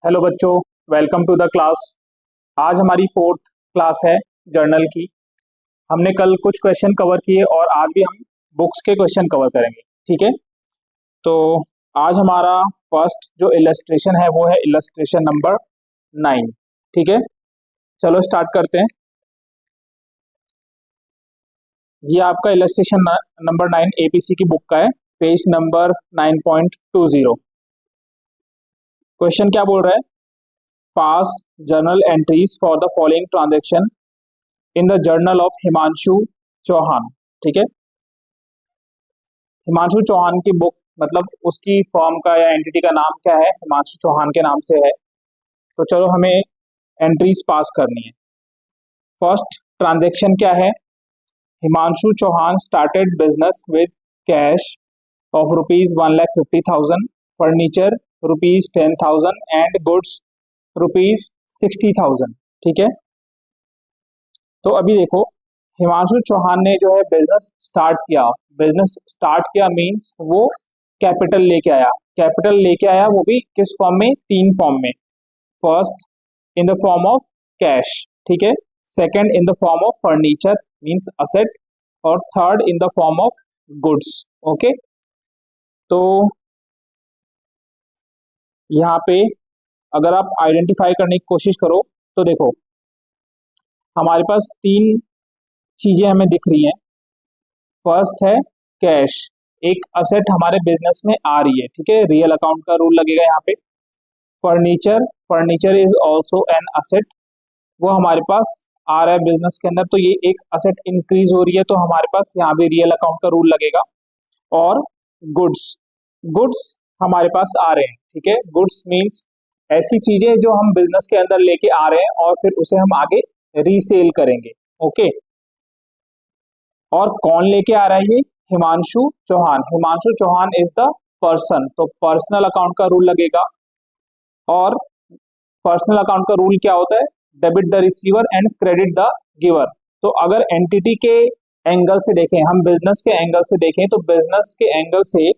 Hello बच्चों, welcome to the class. आज हमारी फोर्थ क्लास है जर्नल की। हमने कल कुछ क्वेश्चन कवर किए और आज भी हम बुक्स के क्वेश्चन कवर करेंगे। ठीक है, तो आज हमारा फर्स्ट जो इलस्ट्रेशन है वो है इलस्ट्रेशन नंबर 9। ठीक है, चलो स्टार्ट करते हैं। ये आपका इलस्ट्रेशन नंबर 9 एपीसी की बुक का है, पेज नंबर 9.20। क्वेश्चन क्या बोल रहा है? Pass journal entries for the following transaction in the journal of Himanshu Chauhan. ठीक है, हिमांशु चौहान की बुक, मतलब उसकी फॉर्म का या एंटिटी का नाम क्या है? हिमांशु चौहान के नाम से है। तो चलो हमें एंट्रीज पास करनी है। फर्स्ट ट्रांजेक्शन क्या है? Himanshu Chauhan started business with cash of ₹1,50,000, furniture ₹10,000 and goods ₹60,000। ठीक है, तो अभी देखो, हिमांशु चौहान ने जो है बिजनेस स्टार्ट किया। बिजनेस स्टार्ट किया मींस वो कैपिटल लेके आया। कैपिटल लेके आया वो भी किस फॉर्म में? तीन फॉर्म में। First in the form of cash, ठीक है। Second in the form of furniture means asset, और third in the form of goods. Okay, तो यहाँ पे अगर आप आइडेंटिफाई करने की कोशिश करो तो देखो, हमारे पास तीन चीजें हमें दिख रही हैं। फर्स्ट है कैश, एक असेट हमारे बिजनेस में आ रही है। ठीक है, रियल अकाउंट का रूल लगेगा यहाँ पे। Furniture, furniture is also an asset, वो हमारे पास आ रहा है बिजनेस के अंदर, तो ये एक असेट इंक्रीज हो रही है, तो हमारे पास यहाँ भी रियल अकाउंट का रूल लगेगा। और गुड्स, गुड्स हमारे पास आ रहे हैं। ठीक है, गुड्स मीन्स ऐसी चीजें जो हम बिजनेस के अंदर लेके आ रहे हैं और फिर उसे हम आगे रीसेल करेंगे। ओके, और कौन लेके आ रहा है? ये Himanshu Chauhan. Himanshu Chauhan is the person, तो पर्सनल अकाउंट का रूल लगेगा। और पर्सनल अकाउंट का रूल क्या होता है? Debit the receiver and credit the giver. तो अगर एंटिटी के एंगल से देखें, हम बिजनेस के एंगल से देखें, तो बिजनेस के एंगल से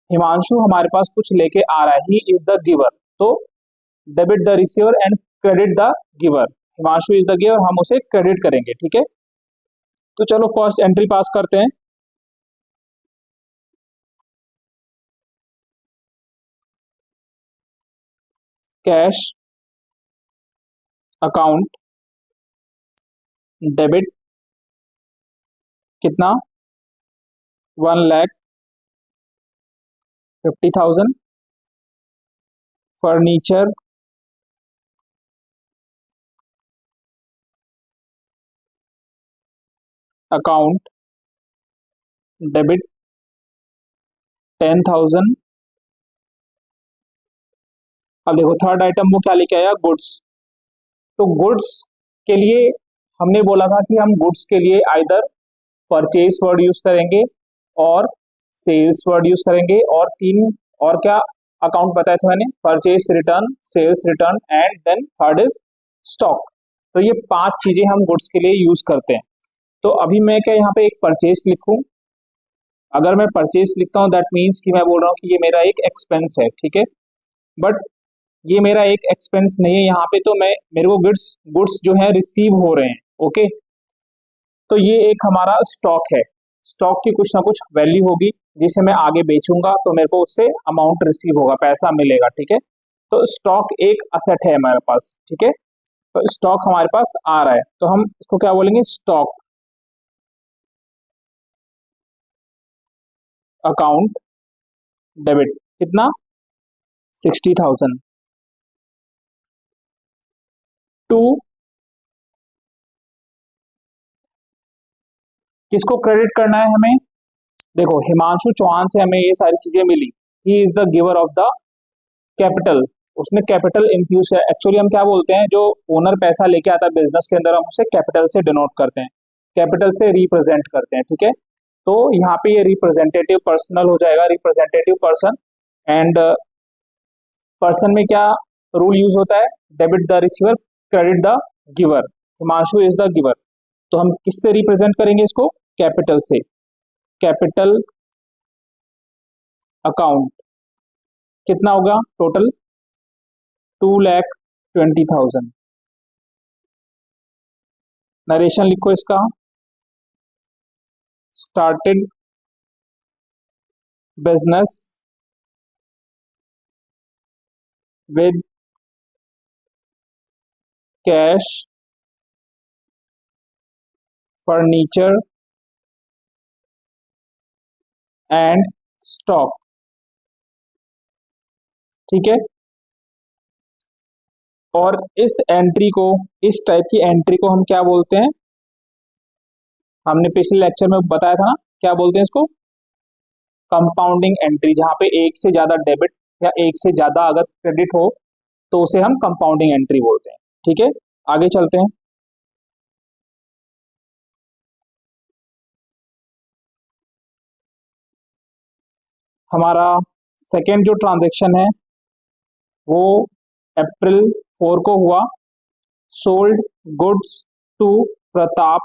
हिमांशु हमारे पास कुछ लेके आ रहा है, ही इज द गिवर। तो debit the receiver and credit the giver. Himanshu is the giver, हम उसे क्रेडिट करेंगे। ठीक है, तो चलो फर्स्ट एंट्री पास करते हैं। कैश अकाउंट डेबिट कितना? 1,50,000। Furniture account debit 10,000। अब देखो थर्ड आइटम वो क्या लेके आया? गुड्स। तो गुड्स के लिए हमने बोला था कि हम गुड्स के लिए आइदर परचेज वर्ड यूज करेंगे और सेल्स वर्ड यूज करेंगे, और तीन और क्या अकाउंट बताए थे मैंने? Purchase return, sales return and then third is stock. तो ये पांच चीजें हम गुड्स के लिए यूज करते हैं। तो अभी मैं क्या यहाँ पे एक परचेज लिखूं? अगर मैं परचेज लिखता हूँ दैट मीन्स कि मैं बोल रहा हूँ कि ये मेरा एक एक्सपेंस है। ठीक है, बट ये मेरा एक एक्सपेंस नहीं है यहाँ पे, तो मैं मेरे को गुड्स गुड्स जो है रिसीव हो रहे हैं। ओके, तो ये एक हमारा स्टॉक है। स्टॉक की कुछ ना कुछ वैल्यू होगी जिसे मैं आगे बेचूंगा, तो मेरे को उससे अमाउंट रिसीव होगा, पैसा मिलेगा। ठीक है, तो स्टॉक एक असेट है हमारे पास। ठीक है, तो स्टॉक हमारे पास आ रहा है, तो हम इसको क्या बोलेंगे? स्टॉक अकाउंट डेबिट कितना? 60,000 टू किसको क्रेडिट करना है हमें? देखो, हिमांशु चौहान से हमें ये सारी चीजें मिली। He is the giver of the capital, उसने कैपिटल इन्फ्यूज किया। एक्चुअली हम क्या बोलते हैं, जो ओनर पैसा लेके आता है बिजनेस के अंदर, हम उसे कैपिटल से डिनोट करते हैं, कैपिटल से रिप्रेजेंट करते हैं। ठीक है, तो यहाँ पे ये रिप्रेजेंटेटिव पर्सनल हो जाएगा, रिप्रेजेंटेटिव पर्सन। एंड पर्सन में क्या रूल यूज होता है? Debit the receiver, credit the giver. Himanshu is the giver, तो हम किससे रिप्रेजेंट करेंगे इसको? कैपिटल से। कैपिटल अकाउंट कितना होगा टोटल? 2,20,000। नरेशन लिखो इसका। Started business with cash, furniture and stock. ठीक है। और इस टाइप की एंट्री को हम क्या बोलते हैं? हमने पिछले लेक्चर में बताया था ना, क्या बोलते हैं इसको? Compounding entry. जहां पे एक से ज्यादा डेबिट या एक से ज्यादा अगर क्रेडिट हो तो उसे हम कंपाउंडिंग एंट्री बोलते हैं। ठीक है, आगे चलते हैं। हमारा सेकेंड जो ट्रांजेक्शन है वो अप्रैल 4 को हुआ। Sold goods to Pratap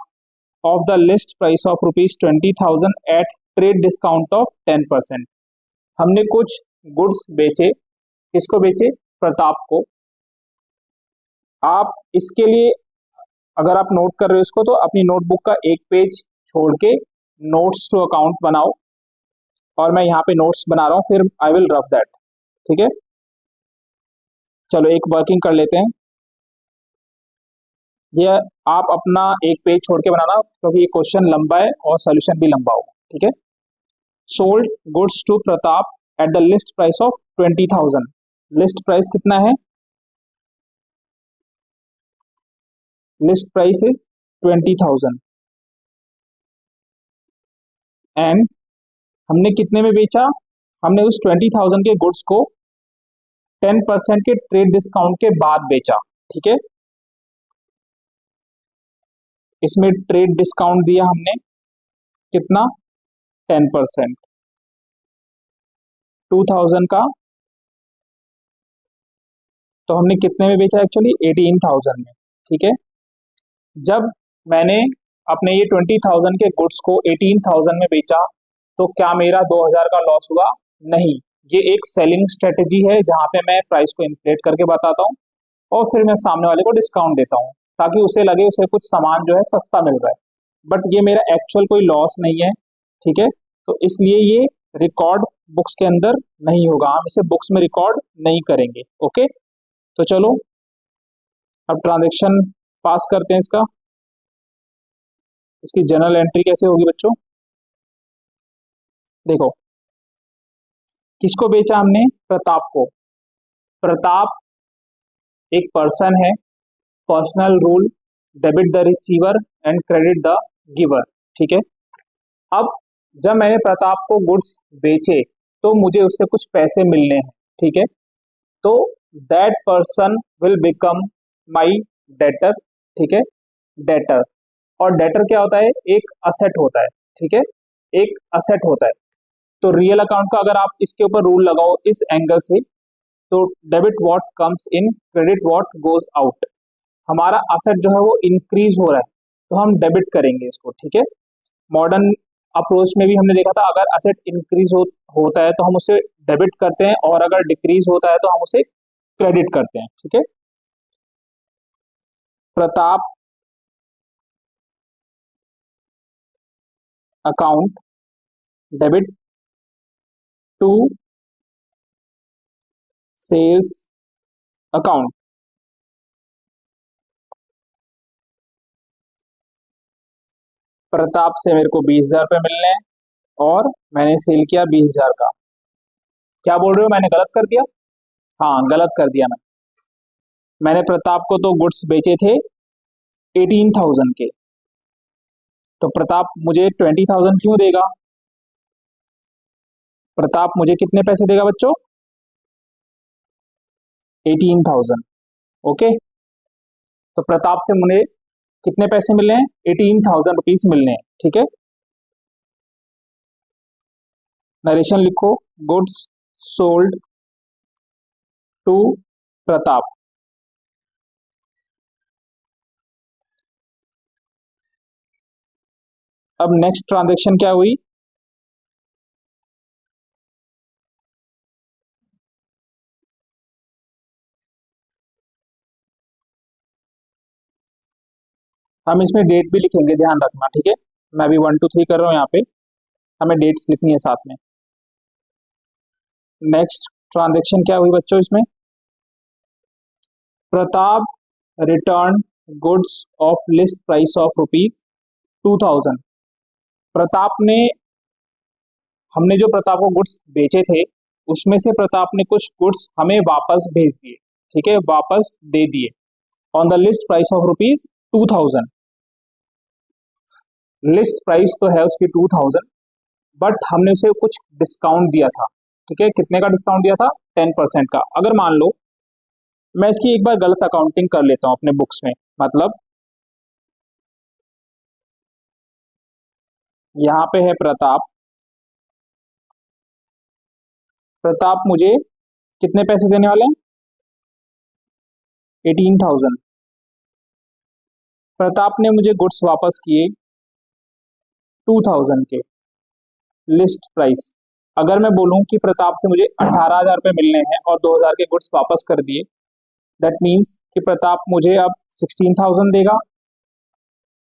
of the list price of ₹20,000 at trade discount of 10%। हमने कुछ गुड्स बेचे। किसको बेचे? प्रताप को। आप इसके लिए अगर आप नोट कर रहे हो इसको तो अपनी नोटबुक का एक पेज छोड़ के नोट्स टू अकाउंट बनाओ, और मैं यहाँ पे नोट्स बना रहा हूँ, फिर आई विल रफ दैट। ठीक है, चलो एक वर्किंग कर लेते हैं। ये आप अपना एक पेज छोड़ के बनाना, क्योंकि ये क्वेश्चन लंबा है और सोल्यूशन भी लंबा होगा। ठीक है। Sold goods to Pratap at the list price of 20,000। List price कितना है? List price is 20,000। एंड हमने कितने में बेचा? हमने उस 20,000 के गुड्स को 10% के ट्रेड डिस्काउंट के बाद बेचा। ठीक है, इसमें ट्रेड डिस्काउंट दिया हमने कितना? 10%। 2,000 का तो हमने कितने में बेचा? एक्चुअली 18,000 में। ठीक है, जब मैंने अपने ये 20,000 के गुड्स को 18,000 में बेचा तो क्या मेरा 2,000 का लॉस हुआ? नहीं। ये एक सेलिंग स्ट्रेटेजी है जहां पे मैं प्राइस को इन्फ्लेट करके बताता हूँ और फिर मैं सामने वाले को डिस्काउंट देता हूँ ताकि उसे लगे उसे कुछ सामान जो है सस्ता मिल रहा है, बट ये मेरा एक्चुअल कोई लॉस नहीं है। ठीक है, तो इसलिए ये रिकॉर्ड बुक्स के अंदर नहीं होगा, हम इसे बुक्स में रिकॉर्ड नहीं करेंगे। ओके, तो चलो अब ट्रांजेक्शन पास करते हैं इसका। इसकी जर्नल एंट्री कैसे होगी बच्चों? देखो, किसको बेचा हमने? प्रताप को। प्रताप एक पर्सन है। Personal rule, debit the receiver and credit the giver. ठीक है, अब जब मैंने प्रताप को गुड्स बेचे तो मुझे उससे कुछ पैसे मिलने हैं। ठीक है, तो that person will become my debtor. ठीक है, डेटर। और डेटर क्या होता है? एक असेट होता है। ठीक है, एक असेट होता है। तो रियल अकाउंट का अगर आप इसके ऊपर रूल लगाओ इस एंगल से, तो debit what comes in, credit what goes out. हमारा असेट जो है वो इंक्रीज हो रहा है तो हम डेबिट करेंगे इसको। ठीक है, मॉडर्न अप्रोच में भी हमने देखा था अगर असेट इंक्रीज होता है तो हम उसे डेबिट करते हैं और अगर डिक्रीज होता है तो हम उसे क्रेडिट करते हैं। ठीक है, Pratap account debit to sales account. Pratap से मेरे को 20,000 रुपये मिलने हैं और मैंने सेल किया 20,000 का। क्या बोल रहे हो, मैंने गलत कर दिया? हाँ, गलत कर दिया मैंने प्रताप को तो गुड्स बेचे थे 18,000 के, तो प्रताप मुझे 20,000 क्यों देगा? प्रताप मुझे कितने पैसे देगा बच्चों? 18,000। ओके, तो प्रताप से मुझे कितने पैसे मिलने हैं? 18,000 रुपीज मिलने हैं। ठीक है, नरेशन लिखो। Goods sold to Pratap. अब नेक्स्ट ट्रांजेक्शन क्या हुई? हम इसमें डेट भी लिखेंगे, ध्यान रखना, ठीक है। मैं अभी 1 2 3 कर रहा हूँ यहाँ पे, हमें डेट्स लिखनी है साथ में। नेक्स्ट ट्रांजेक्शन क्या हुई बच्चों इसमें? Pratap return goods of list price of rupees 2000। Pratap ने, हमने जो प्रताप को गुड्स बेचे थे उसमें से प्रताप ने कुछ गुड्स हमें वापस भेज दिए, ठीक है, वापस दे दिए on the list price of rupees 2000। List price तो है उसकी 2000, बट हमने उसे कुछ डिस्काउंट दिया था, ठीक है। कितने का डिस्काउंट दिया था? 10% का। अगर मान लो मैं इसकी एक बार गलत अकाउंटिंग कर लेता हूं अपने बुक्स में, मतलब यहाँ पे है प्रताप, प्रताप मुझे कितने पैसे देने वाले हैं? 18,000। प्रताप ने मुझे गुड्स वापस किए 2000 के लिस्ट प्राइस। अगर मैं बोलूं कि प्रताप से मुझे 18,000 रुपये मिलने हैं और 2000 के गुड्स वापस कर दिए, दैट मीन्स कि प्रताप मुझे अब 16,000 देगा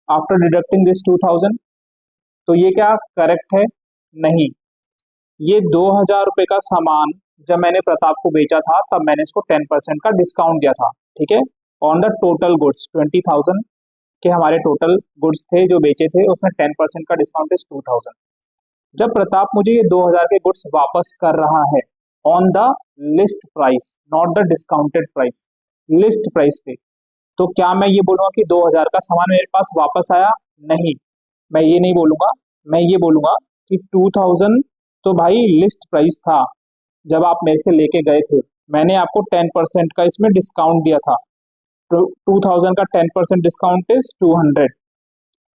आफ्टर डिडक्टिंग दिस 2000। तो ये क्या करेक्ट है? नहीं। ये 2000 रुपये का सामान जब मैंने प्रताप को बेचा था तब मैंने इसको 10% का डिस्काउंट दिया था, ठीक है, ऑन द टोटल गुड्स। 20,000 के हमारे टोटल गुड्स थे जो बेचे थे, उसमें 10% का डिस्काउंट इज 2000। जब प्रताप मुझे ये 2000 के गुड्स वापस कर रहा है on the list price, not the discounted price, list price पे, तो क्या मैं ये बोलूंगा कि 2000 का सामान मेरे पास वापस आया? नहीं, मैं ये नहीं बोलूंगा। मैं ये बोलूंगा कि 2000 तो भाई लिस्ट प्राइस था जब आप मेरे से लेके गए थे, मैंने आपको 10% का इसमें डिस्काउंट दिया था। 2000 का 10% डिस्काउंट इज 200।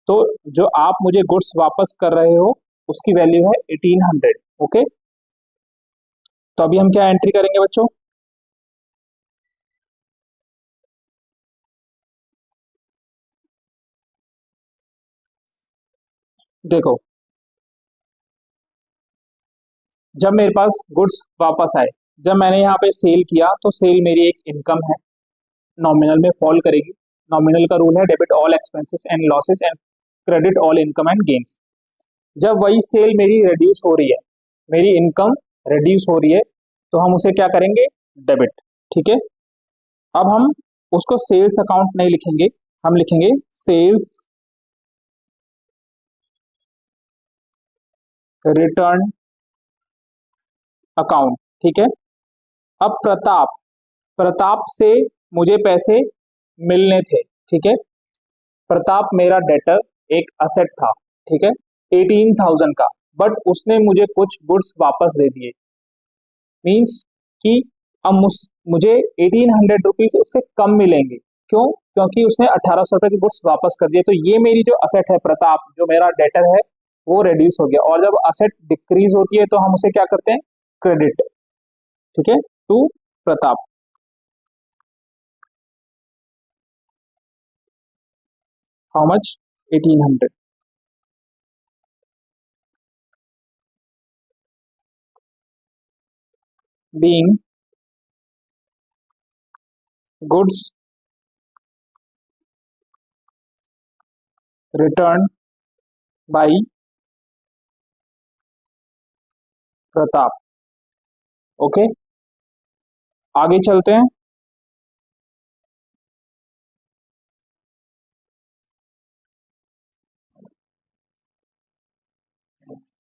तो जो आप मुझे गुड्स वापस कर रहे हो उसकी वैल्यू है 1800। ओके, तो अभी हम क्या एंट्री करेंगे बच्चों? देखो, जब मेरे पास गुड्स वापस आए, जब मैंने यहाँ पे सेल किया तो सेल मेरी एक इनकम है, नॉमिनल में फॉल करेगी। नॉमिनल का रूल है debit all expenses and losses and credit all income and gains. जब वही सेल मेरी रिड्यूस हो रही है, मेरी इनकम रिड्यूस हो रही है, तो हम उसे क्या करेंगे? डेबिट, ठीक है। अब हम उसको सेल्स अकाउंट नहीं लिखेंगे, हम लिखेंगे सेल्स रिटर्न अकाउंट, ठीक है। अब प्रताप, प्रताप से मुझे पैसे मिलने थे, ठीक है। प्रताप मेरा डेटर, एक असेट था, ठीक है, 18,000 का, बट उसने मुझे कुछ गुड्स वापस दे दिए। मीन्स कि अब मुझे 1800 रुपीज उससे कम मिलेंगे। क्यों? क्योंकि उसने 1800 रुपए के गुड्स वापस कर दिए। तो ये मेरी जो असेट है प्रताप, जो मेरा डेटर है, वो रिड्यूस हो गया। और जब असेट डिक्रीज होती है तो हम उसे क्या करते हैं? क्रेडिट, ठीक है, to Pratap. How much? 1800। Being goods return by Pratap. Okay, आगे चलते हैं।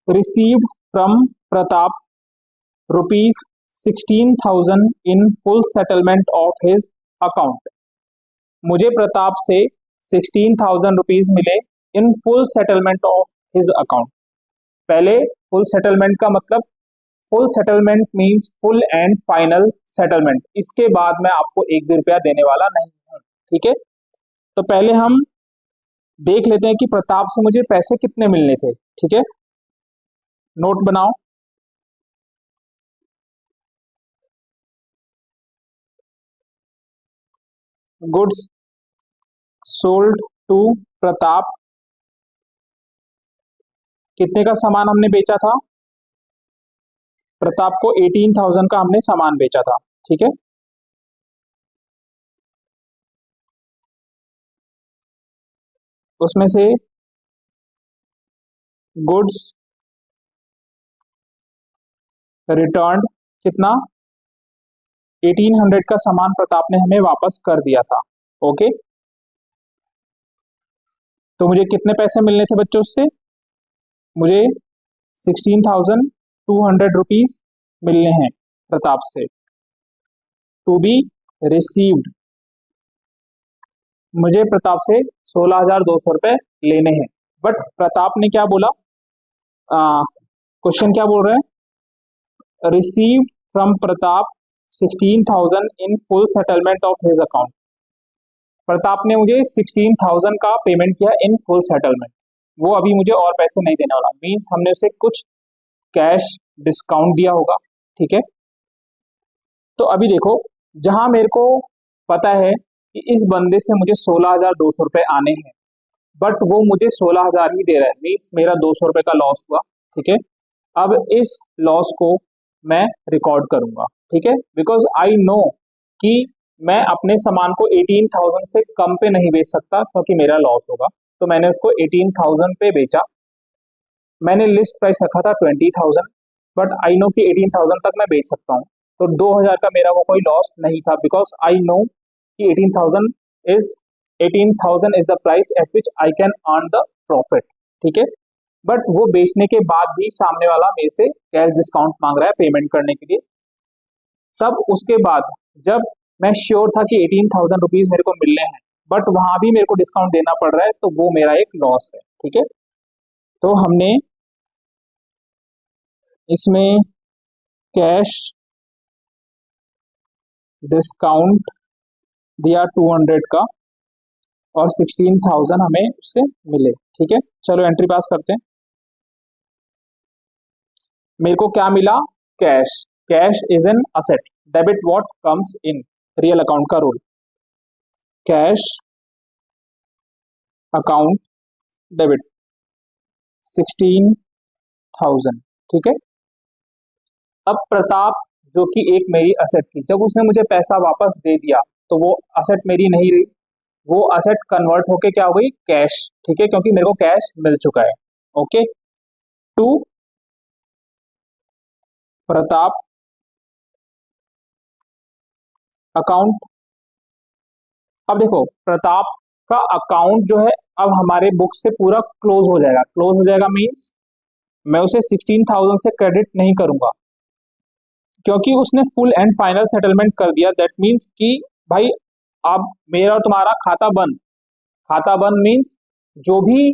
Received from Pratap rupees 16,000 in full settlement of his account. मुझे प्रताप से 16,000 रुपीज मिले in full settlement of his account. पहले फुल सेटलमेंट का मतलब, full settlement means full and final settlement. इसके बाद मैं आपको एक भी रुपया देने वाला नहीं हूं, ठीक है। तो पहले हम देख लेते हैं कि प्रताप से मुझे पैसे कितने मिलने थे, ठीक है। नोट बनाओ। गुड्स सोल्ड टू प्रताप, कितने का सामान हमने बेचा था? प्रताप को 18,000 का हमने सामान बेचा था, ठीक है। उसमें से गुड्स रिटर्न कितना, 1800 का सामान प्रताप ने हमें वापस कर दिया था। ओके, तो मुझे कितने पैसे मिलने थे बच्चों उससे, मुझे 16,200 रुपीज मिलने हैं प्रताप से, टू बी रिसीव्ड। मुझे प्रताप से 16,200 रुपए लेने हैं। बट प्रताप ने क्या बोला, क्वेश्चन क्या बोल रहे हैं, received from Pratap 16,000 in full settlement of his account. Pratap ने मुझे 16,000 का पेमेंट किया इन फुल सेटलमेंट, वो अभी मुझे और पैसे नहीं देने वाला, मीन्स हमने उसे कुछ कैश डिस्काउंट दिया होगा। ठीक है, तो अभी देखो, जहां मेरे को पता है कि इस बंदे से मुझे 16,200 रुपए आने हैं, बट वो मुझे 16,000 ही दे रहा है, मीन्स मेरा 200 रुपए का लॉस हुआ। ठीक है, अब इस लॉस को मैं रिकॉर्ड करूंगा। ठीक है, बिकॉज आई नो कि मैं अपने सामान को 18,000 से कम पे नहीं बेच सकता क्योंकि मेरा लॉस होगा, तो मैंने उसको 18,000 पे बेचा। मैंने लिस्ट प्राइस रखा था 20,000, बट आई नो कि 18,000 तक मैं बेच सकता हूँ, तो 2,000 का मेरा वो कोई लॉस नहीं था, बिकॉज आई नो कि 18,000 is the price at which I can earn the profit. ठीक है, बट वो बेचने के बाद भी सामने वाला मेरे से कैश डिस्काउंट मांग रहा है पेमेंट करने के लिए। तब उसके बाद जब मैं श्योर था कि 18,000 रुपीज मेरे को मिलने हैं, बट वहां भी मेरे को डिस्काउंट देना पड़ रहा है, तो वो मेरा एक लॉस है। ठीक है, तो हमने इसमें कैश डिस्काउंट दिया 200 का और 16,000 हमें उससे मिले। ठीक है, चलो एंट्री पास करते हैं। मेरे को क्या मिला, cash. Cash is an asset, debit what comes in, real account का रूल, कैश अकाउंट डेबिट 16,000। ठीक है, अब प्रताप जो कि एक मेरी असेट थी, जब उसने मुझे पैसा वापस दे दिया तो वो असेट मेरी नहीं रही, वो असेट कन्वर्ट होके क्या हो गई, कैश। ठीक है, क्योंकि मेरे को कैश मिल चुका है। Okay, to Pratap account. अब देखो, प्रताप का अकाउंट जो है अब हमारे बुक से पूरा क्लोज हो जाएगा। क्लोज हो जाएगा मीन्स मैं उसे 16,000 से क्रेडिट नहीं करूंगा, क्योंकि उसने फुल एंड फाइनल सेटलमेंट कर दिया। दैट मीन्स कि भाई अब मेरा और तुम्हारा खाता बंद। खाता बंद मीन्स जो भी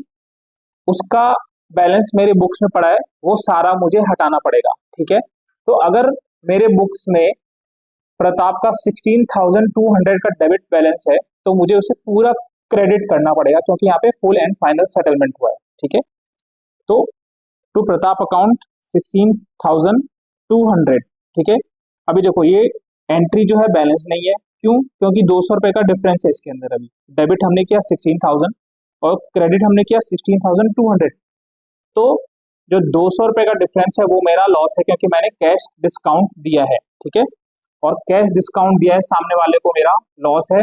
उसका बैलेंस मेरे बुक्स में पड़ा है वो सारा मुझे हटाना पड़ेगा। ठीक है, तो अगर मेरे बुक्स में प्रताप का 16,200 का डेबिट बैलेंस है तो मुझे उसे पूरा क्रेडिट करना पड़ेगा, क्योंकि यहाँ पे फुल एंड फाइनल सेटलमेंट हुआ है। ठीक है, तो टू प्रताप अकाउंट 16,200। ठीक है, अभी देखो ये एंट्री जो है बैलेंस नहीं है, क्यों, क्योंकि 200 रुपए का डिफरेंस है इसके अंदर। अभी डेबिट हमने किया 16,000 और क्रेडिट हमने किया 16,200, तो जो 200 रुपए का डिफरेंस है वो मेरा लॉस है, क्योंकि मैंने कैश डिस्काउंट दिया है। ठीक है, और कैश डिस्काउंट दिया है सामने वाले को, मेरा लॉस है।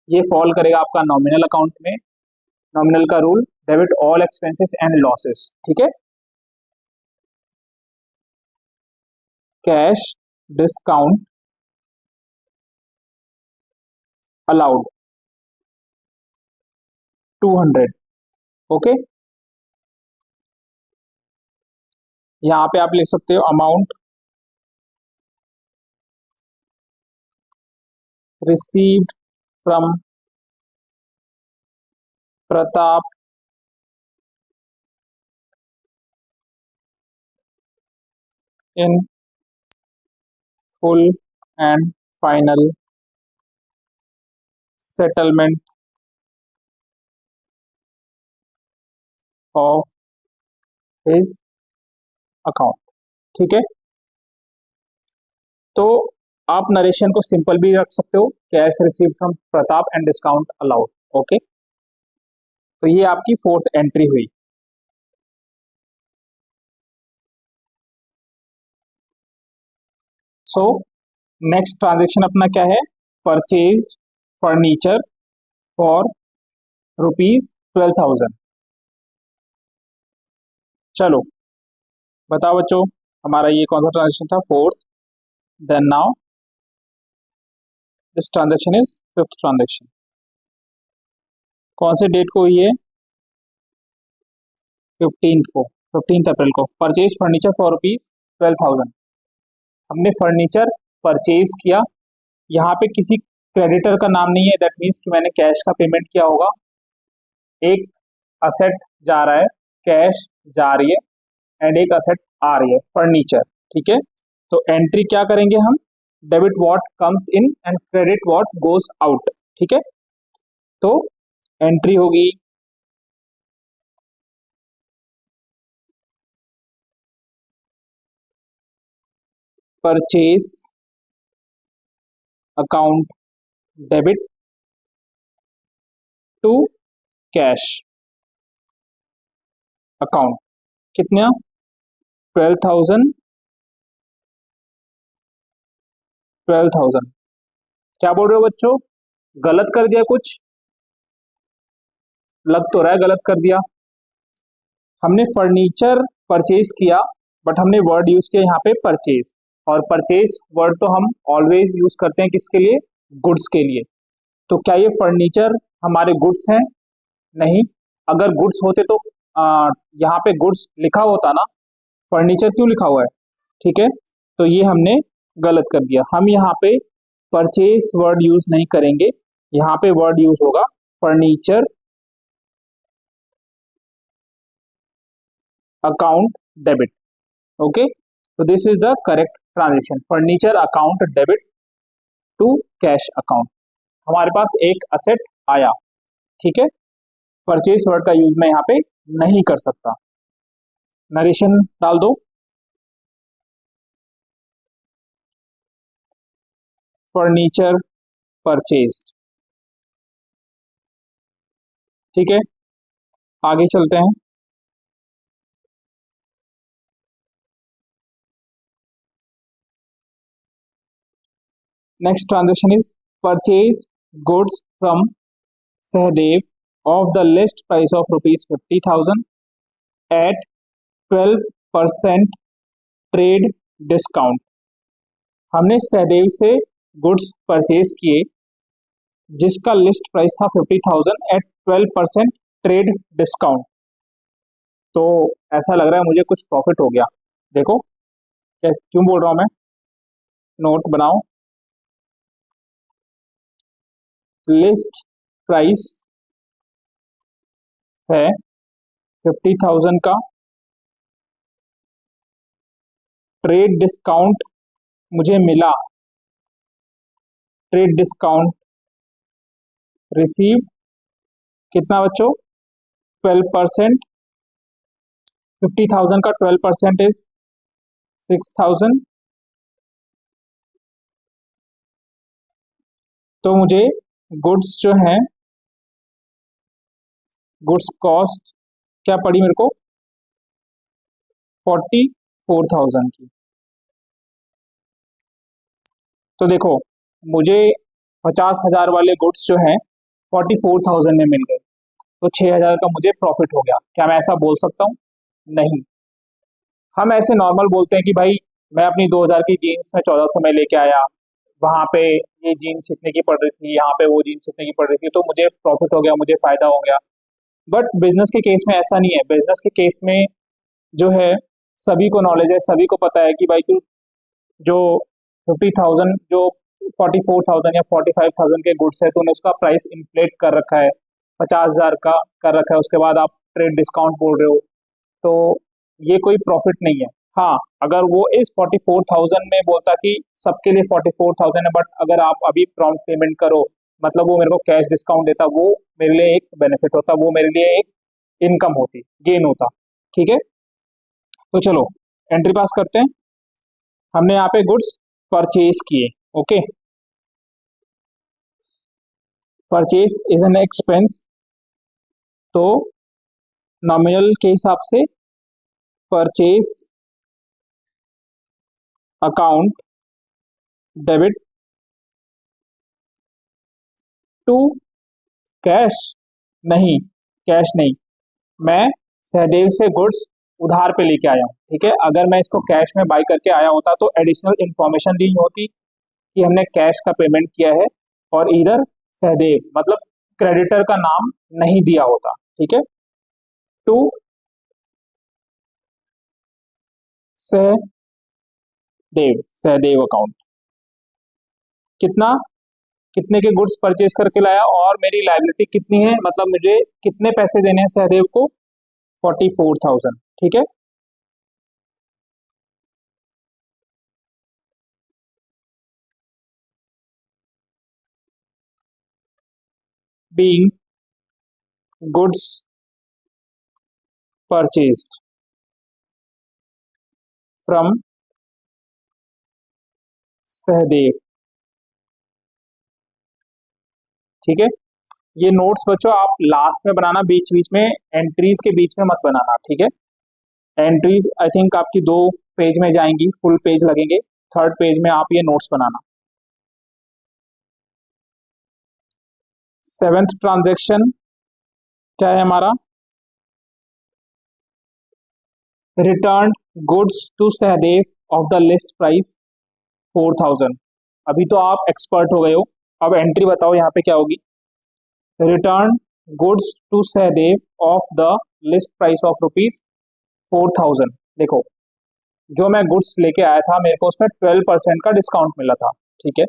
ये फॉल करेगा आपका नॉमिनल अकाउंट में। नॉमिनल का rule, debit all expenses and losses. ठीक है, कैश डिस्काउंट अलाउड 200। ओके, यहाँ पे आप लिख सकते हो amount received from Pratap in full and final settlement of his account. ठीक है, तो आप नरेशन को सिंपल भी रख सकते हो, cash receive from Pratap and discount allowed. Okay, तो ये आपकी फोर्थ एंट्री हुई। सो नेक्स्ट ट्रांजेक्शन अपना क्या है, परचेज फर्नीचर फॉर रुपीज 12,000। चलो बताओ बच्चों, हमारा ये कौन सा ट्रांजेक्शन था? Fourth. Then now this transaction is fifth transaction. कौन से डेट को हुई है? 15th को, 15 अप्रैल को। Purchase furniture for ₹12,000। हमने फर्नीचर परचेज किया। यहाँ पे किसी क्रेडिटर का नाम नहीं है, दैट मीन्स कि मैंने कैश का पेमेंट किया होगा। एक असेट जा रहा है, कैश जा रही है, एंड एक असेट आ रही है, फर्नीचर। ठीक है, तो एंट्री क्या करेंगे हम? Debit what comes in and credit what goes out. ठीक है, तो एंट्री होगी purchase account debit to cash account. कितना? 12,000। 12,000। क्या बोल रहे हो बच्चों? गलत कर दिया कुछ? लग तो रहा है गलत कर दिया। हमने फर्नीचर परचेज किया, बट हमने वर्ड यूज किया यहाँ पे परचेज। और परचेज वर्ड तो हम ऑलवेज यूज करते हैं किसके लिए? गुड्स के लिए। तो क्या ये फर्नीचर हमारे गुड्स हैं? नहीं। अगर गुड्स होते तो यहाँ पे गुड्स लिखा होता ना, फर्नीचर क्यों लिखा हुआ है? ठीक है, तो ये हमने गलत कर दिया। हम यहाँ पे परचेज वर्ड यूज नहीं करेंगे, यहाँ पे वर्ड यूज होगा फर्नीचर अकाउंट डेबिट। ओके, तो this is the correct transaction, furniture account debit to cash account. हमारे पास एक असेट आया। ठीक है, परचेज वर्ड का यूज मैं यहाँ पे नहीं कर सकता। नरेशन डाल दो। Furniture purchase. ठीक है, आगे चलते हैं। Next transaction is purchase goods from Sahdev of the list price of ₹50,000 at 12% trade discount. हमने सहदेव से गुड्स परचेज किए जिसका लिस्ट प्राइस था 50,000 एट 12% ट्रेड डिस्काउंट। तो ऐसा लग रहा है मुझे कुछ प्रॉफिट हो गया। देखो क्यों बोल रहा हूं मैं, नोट बनाओ। लिस्ट प्राइस है 50,000 का, ट्रेड डिस्काउंट मुझे मिला, ट्रेड डिस्काउंट रिसीव कितना बच्चों? 12%। 50,000 का 12% इज 6,000। तो मुझे गुड्स जो है, गुड्स कॉस्ट क्या पड़ी मेरे को? 44,000 की। तो देखो मुझे 50,000 वाले गुड्स जो हैं 44,000 में मिल गए, तो 6,000 का मुझे प्रॉफिट हो गया। क्या मैं ऐसा बोल सकता हूँ? नहीं। हम ऐसे नॉर्मल बोलते हैं कि भाई मैं अपनी 2,000 की जीन्स में 1,400 में लेके आया, वहां पे ये जीन्स इतने की पड़ रही थी, यहाँ पे वो जीन्स इतने की पड़ रही थी, तो मुझे प्रॉफिट हो गया, मुझे फायदा हो गया। बट बिजनेस के केस में ऐसा नहीं है। बिजनेस के केस में जो है सभी को नॉलेज है, सभी को पता है कि भाई तू जो 50,000 जो 44,000 या 45,000 के गुड्स है, तूने उसका प्राइस इन्फ्लेट कर रखा है, 50,000 का कर रखा है, उसके बाद आप ट्रेड डिस्काउंट बोल रहे हो, तो ये कोई प्रॉफिट नहीं है। हाँ, अगर वो इस 44,000 में बोलता कि सबके लिए 44,000 है, बट अगर आप अभी प्रॉम्प्ट पेमेंट करो, मतलब वो मेरे को कैश डिस्काउंट देता, वो मेरे लिए एक बेनिफिट होता, वो मेरे लिए एक इनकम होती, गेन होता। ठीक है, तो चलो एंट्री पास करते हैं। हमने यहाँ पे गुड्स परचेज किए। Okay, purchase is an expense, तो नॉमिनल के हिसाब से purchase account debit to cash नहीं, कैश नहीं, मैं सहदेव से गुड्स उधार पे लेके आया हूँ, ठीक है। अगर मैं इसको कैश में बाई करके आया होता तो एडिशनल इंफॉर्मेशन दी होती कि हमने कैश का पेमेंट किया है, और इधर सहदेव मतलब क्रेडिटर का नाम नहीं दिया होता, ठीक है। टू सहदेव, सहदेव अकाउंट, कितना, कितने के गुड्स परचेज करके लाया और मेरी लायबिलिटी कितनी है, मतलब मुझे कितने पैसे देने हैं सहदेव को, 44,000, ठीक है। Being goods purchased from Sahdev, ठीक है। ये नोट्स बच्चों आप लास्ट में बनाना, बीच बीच में एंट्रीज के बीच में मत बनाना, ठीक है। एंट्रीज आई थिंक आपकी 2 पेज में जाएंगी, फुल पेज लगेंगे, थर्ड पेज में आप ये नोट्स बनाना। सेवेंथ ट्रांजेक्शन क्या है हमारा, return goods to Sahdev of the list price 4,000। अभी तो आप एक्सपर्ट हो गए हो, अब एंट्री बताओ यहाँ पे क्या होगी, return goods to Sahdev of the list price of rupees 4,000। देखो, जो मैं गुड्स लेके आया था मेरे को उसमें 12% का डिस्काउंट मिला था, ठीक है।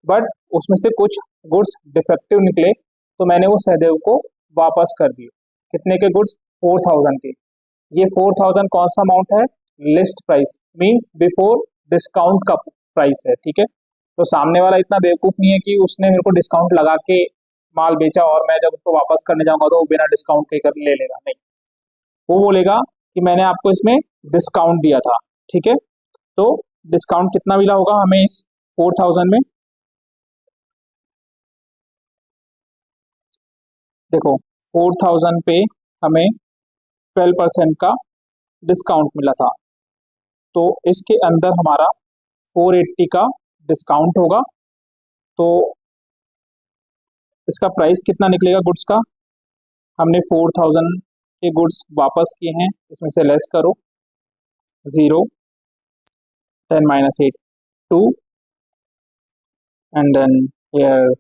बट उसमें से कुछ गुड्स डिफेक्टिव निकले, तो मैंने वो सहदेव को वापस कर दिए। कितने के गुड्स, 4,000 के। ये 4,000 कौन सा अमाउंट है, list price, means before discount का प्राइस है, ठीक है। तो सामने वाला इतना बेवकूफ नहीं है कि उसने मेरे को डिस्काउंट लगा के माल बेचा और मैं जब उसको वापस करने जाऊंगा तो वो बिना डिस्काउंट के कर ले लेगा, नहीं। वो बोलेगा कि मैंने आपको इसमें डिस्काउंट दिया था, ठीक है। तो डिस्काउंट कितना मिला होगा हमें इस 4,000 में, देखो 4,000 पे हमें 12% का डिस्काउंट मिला था, तो इसके अंदर हमारा 480 का डिस्काउंट होगा, तो इसका प्राइस कितना निकलेगा गुड्स का, हमने 4,000 के गुड्स वापस किए हैं, इसमें से लेस करो 0, 10 - 8 2, and then here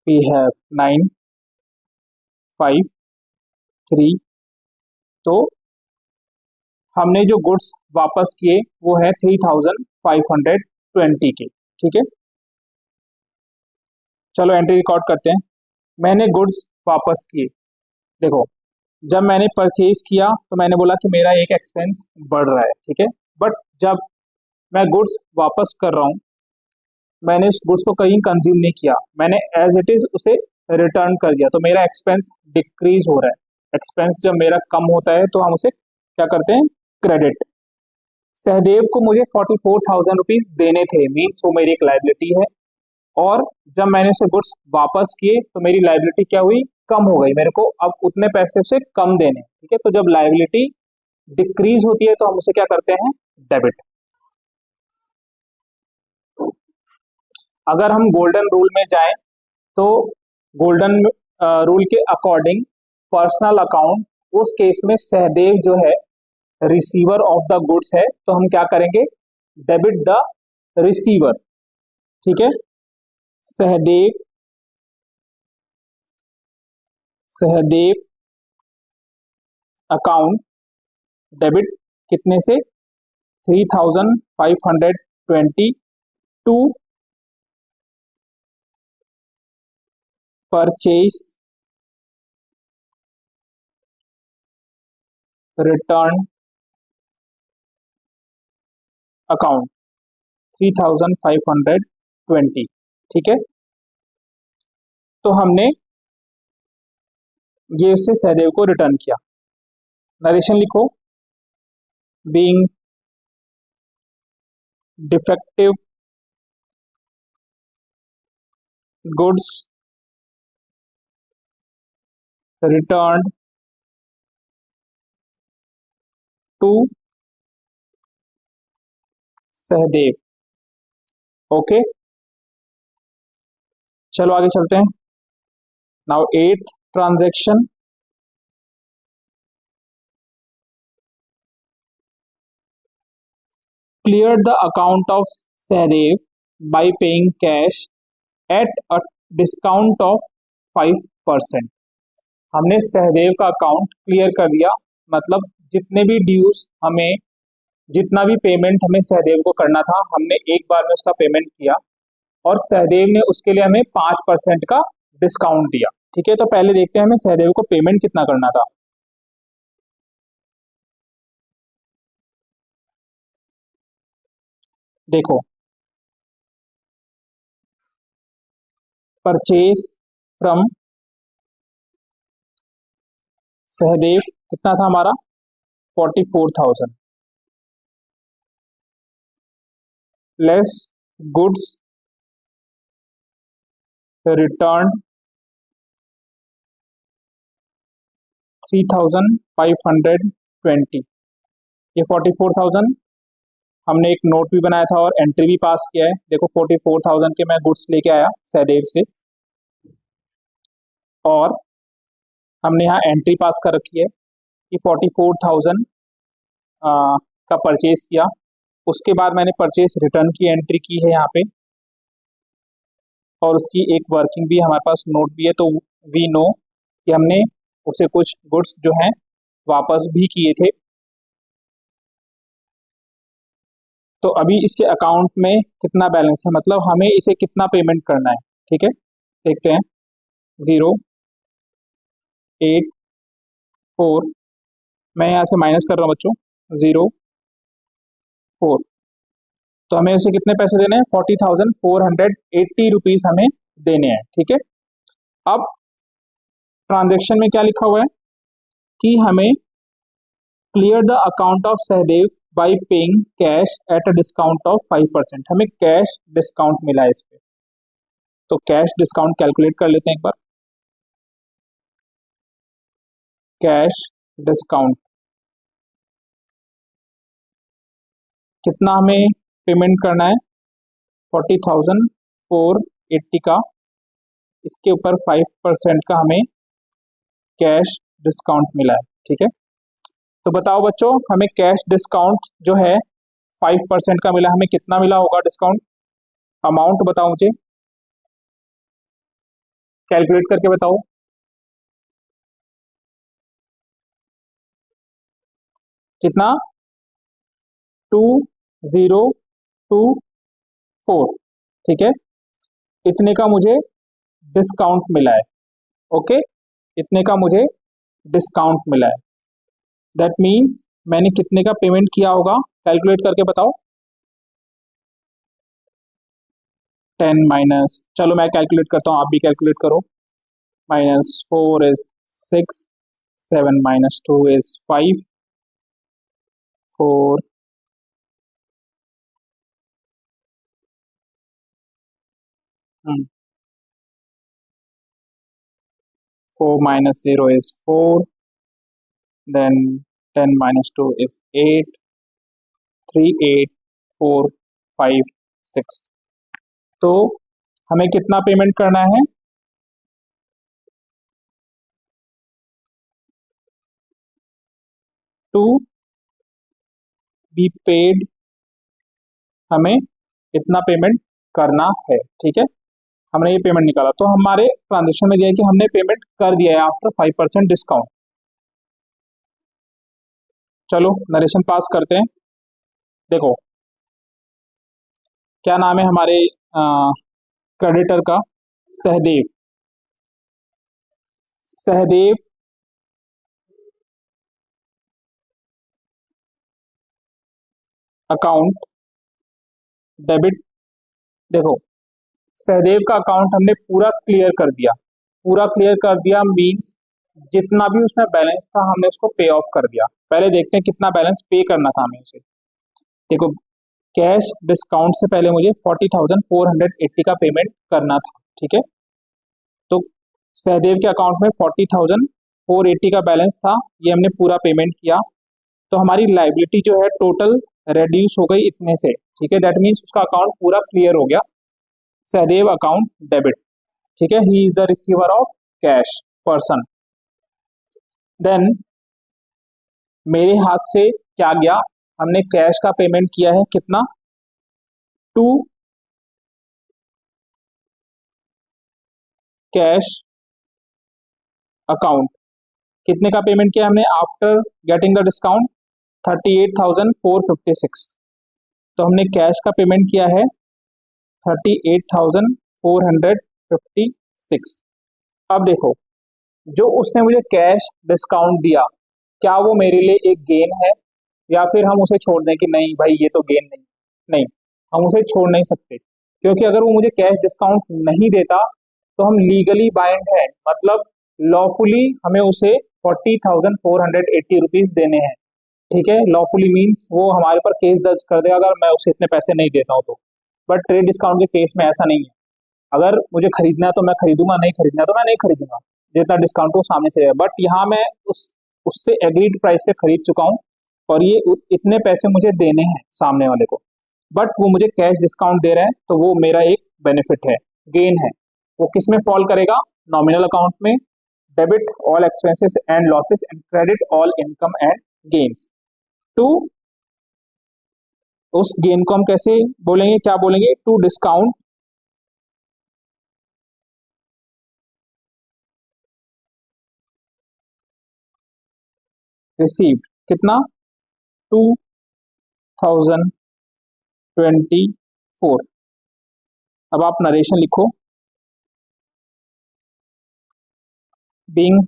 we have 9 5 3। तो हमने जो गुड्स वापस किए वो है 3,520 के, ठीक है। चलो एंट्री रिकॉर्ड करते हैं। मैंने गुड्स वापस किए, देखो जब मैंने परचेज किया तो मैंने बोला कि मेरा एक एक्सपेंस बढ़ रहा है, ठीक है। बट जब मैं गुड्स वापस कर रहा हूँ, मैंने उस गुड्स को कहीं कंज्यूम नहीं किया, मैंने एज इट इज उसे रिटर्न कर दिया, तो मेरा एक्सपेंस डिक्रीज हो रहा है। एक्सपेंस जब मेरा कम होता है तो हम उसे क्या करते हैं, क्रेडिट। सहदेव को मुझे 44,000 रुपीज देने थे, मीन्स वो मेरी एक लाइबिलिटी है, और जब मैंने उसे गुड्स वापस किए तो मेरी लाइबिलिटी क्या हुई, कम हो गई, मेरे को अब उतने पैसे उसे कम देने, ठीक है। तो जब लाइबिलिटी डिक्रीज होती है तो हम उसे क्या करते हैं, डेबिट। अगर हम गोल्डन रूल में जाएं तो गोल्डन रूल के अकॉर्डिंग पर्सनल अकाउंट, उस केस में सहदेव जो है रिसीवर ऑफ द गुड्स है, तो हम क्या करेंगे, डेबिट द रिसीवर, ठीक है। सहदेव, सहदेव अकाउंट डेबिट कितने से, 3,520 टू परचेज रिटर्न अकाउंट 3,520, ठीक है। तो हमने ये उससे सहदेव को रिटर्न किया। नरेशन लिखो, being defective goods return to Sahdev, okay. चलो आगे चलते हैं। Now eight transaction cleared the account of Sahdev by paying cash at a discount of 5%। हमने सहदेव का अकाउंट क्लियर कर दिया, मतलब जितने भी ड्यूज हमें, जितना भी पेमेंट हमें सहदेव को करना था, हमने एक बार में उसका पेमेंट किया और सहदेव ने उसके लिए हमें 5% का डिस्काउंट दिया। ठीक है, तो पहले देखते हैं हमें सहदेव को पेमेंट कितना करना था। देखो, परचेज फ्रॉम सहदेव कितना था हमारा, 44,000 लेस गुड्स रिटर्न 3,520। ये 44,000 हमने एक नोट भी बनाया था और एंट्री भी पास किया है। देखो 44,000 के मैं गुड्स लेके आया सहदेव से और हमने यहाँ एंट्री पास कर रखी है कि 44,000 का परचेज किया। उसके बाद मैंने परचेज रिटर्न की एंट्री की है यहाँ पे और उसकी एक वर्किंग भी हमारे पास नोट भी है, तो वी नो कि हमने उसे कुछ गुड्स जो हैं वापस भी किए थे। तो अभी इसके अकाउंट में कितना बैलेंस है, मतलब हमें इसे कितना पेमेंट करना है। ठीक है, देखते हैं। 084, मैं यहाँ से माइनस कर रहा हूँ बच्चों, 04, तो हमें उसे कितने पैसे देने हैं, 40,480 रुपीज हमें देने हैं। ठीक है, अब ट्रांजेक्शन में क्या लिखा हुआ है कि हमें clear the account of Sahdev by paying cash at a discount of 5%। हमें कैश डिस्काउंट मिला है इस पे, तो कैश डिस्काउंट कैलकुलेट कर लेते हैं एक बार। कैश डिस्काउंट कितना हमें पेमेंट करना है, 40,480 का, इसके ऊपर 5% का हमें कैश डिस्काउंट मिला है। ठीक है, तो बताओ बच्चों, हमें कैश डिस्काउंट जो है 5% का मिला, हमें कितना मिला होगा डिस्काउंट, अमाउंट बताओ मुझे, कैलकुलेट करके बताओ। कितना, 2024। ठीक है, इतने का मुझे डिस्काउंट मिला है। ओके, इतने का मुझे डिस्काउंट मिला है, दैट मीन्स मैंने कितने का पेमेंट किया होगा, कैलकुलेट करके बताओ। 10 माइनस, चलो मैं कैलकुलेट करता हूँ, आप भी कैलकुलेट करो। -4 is 6, 7 - 2 is 5, 4 4 - 0 is 4, then 10 - 2 is 8, 3, 8, 4, 5, 6। तो हमें कितना पेमेंट करना है, टू बी पेड, हमें इतना पेमेंट करना है। ठीक है, हमने ये पेमेंट निकाला, तो हमारे ट्रांजेक्शन में दिया है कि हमने पेमेंट कर दिया है आफ्टर 5% डिस्काउंट। चलो नरेशन पास करते हैं। देखो क्या नाम है हमारे क्रेडिटर का, सहदेव। Sahdev account debit. देखो सहदेव का अकाउंट हमने पूरा क्लियर कर दिया, पूरा क्लियर कर दिया मींस जितना भी उसमें बैलेंस था हमने उसको पे ऑफ कर दिया। पहले देखते हैं कितना बैलेंस पे करना था हमें उसे। देखो कैश डिस्काउंट से पहले मुझे 40,480 का पेमेंट करना था। ठीक है, तो सहदेव के अकाउंट में 40,480 का बैलेंस था, ये हमने पूरा पेमेंट किया, तो हमारी लाइबिलिटी जो है टोटल रेड्यूस हो गई इतने से। ठीक है, दैट मीन्स उसका अकाउंट पूरा क्लियर हो गया, सहदेव अकाउंट डेबिट। ठीक है, he is the receiver of cash person. Then मेरे हाथ से क्या गया, हमने कैश का पेमेंट किया है कितना, टू कैश अकाउंट। कितने का पेमेंट किया हमने आफ्टर गेटिंग द डिस्काउंट, 38,456। तो हमने कैश का पेमेंट किया है 38,456। अब देखो, जो उसने मुझे कैश डिस्काउंट दिया, क्या वो मेरे लिए एक गेन है, या फिर हम उसे छोड़ दें कि नहीं भाई ये तो गेन नहीं। नहीं, हम उसे छोड़ नहीं सकते, क्योंकि अगर वो मुझे कैश डिस्काउंट नहीं देता तो हम लीगली बाइंड है, मतलब लॉफुली हमें उसे 40,480 रुपीज देने हैं। ठीक है, लॉफुली मीन्स वो हमारे पर केस दर्ज कर देगा अगर मैं उसे इतने पैसे नहीं देता हूँ तो। बट ट्रेड डिस्काउंट के केस में ऐसा नहीं है। अगर मुझे खरीदना है तो मैं खरीदूंगा, नहीं खरीदना है तो मैं नहीं खरीदूंगा, जितना डिस्काउंट हो सामने से है। बट यहाँ मैं उससे एग्रीड प्राइस पे खरीद चुका हूँ, और ये इतने पैसे मुझे देने हैं सामने वाले को, बट वो मुझे कैश डिस्काउंट दे रहे हैं, तो वो मेरा एक बेनिफिट है, गेन है। वो किस में फॉल करेगा, नॉमिनल अकाउंट में, debit all expenses and losses and credit all income and gains. टू, उस गेन को हम कैसे बोलेंगे, क्या बोलेंगे, टू डिस्काउंट रिसीव्ड, कितना, 2024। अब आप नरेशन लिखो, being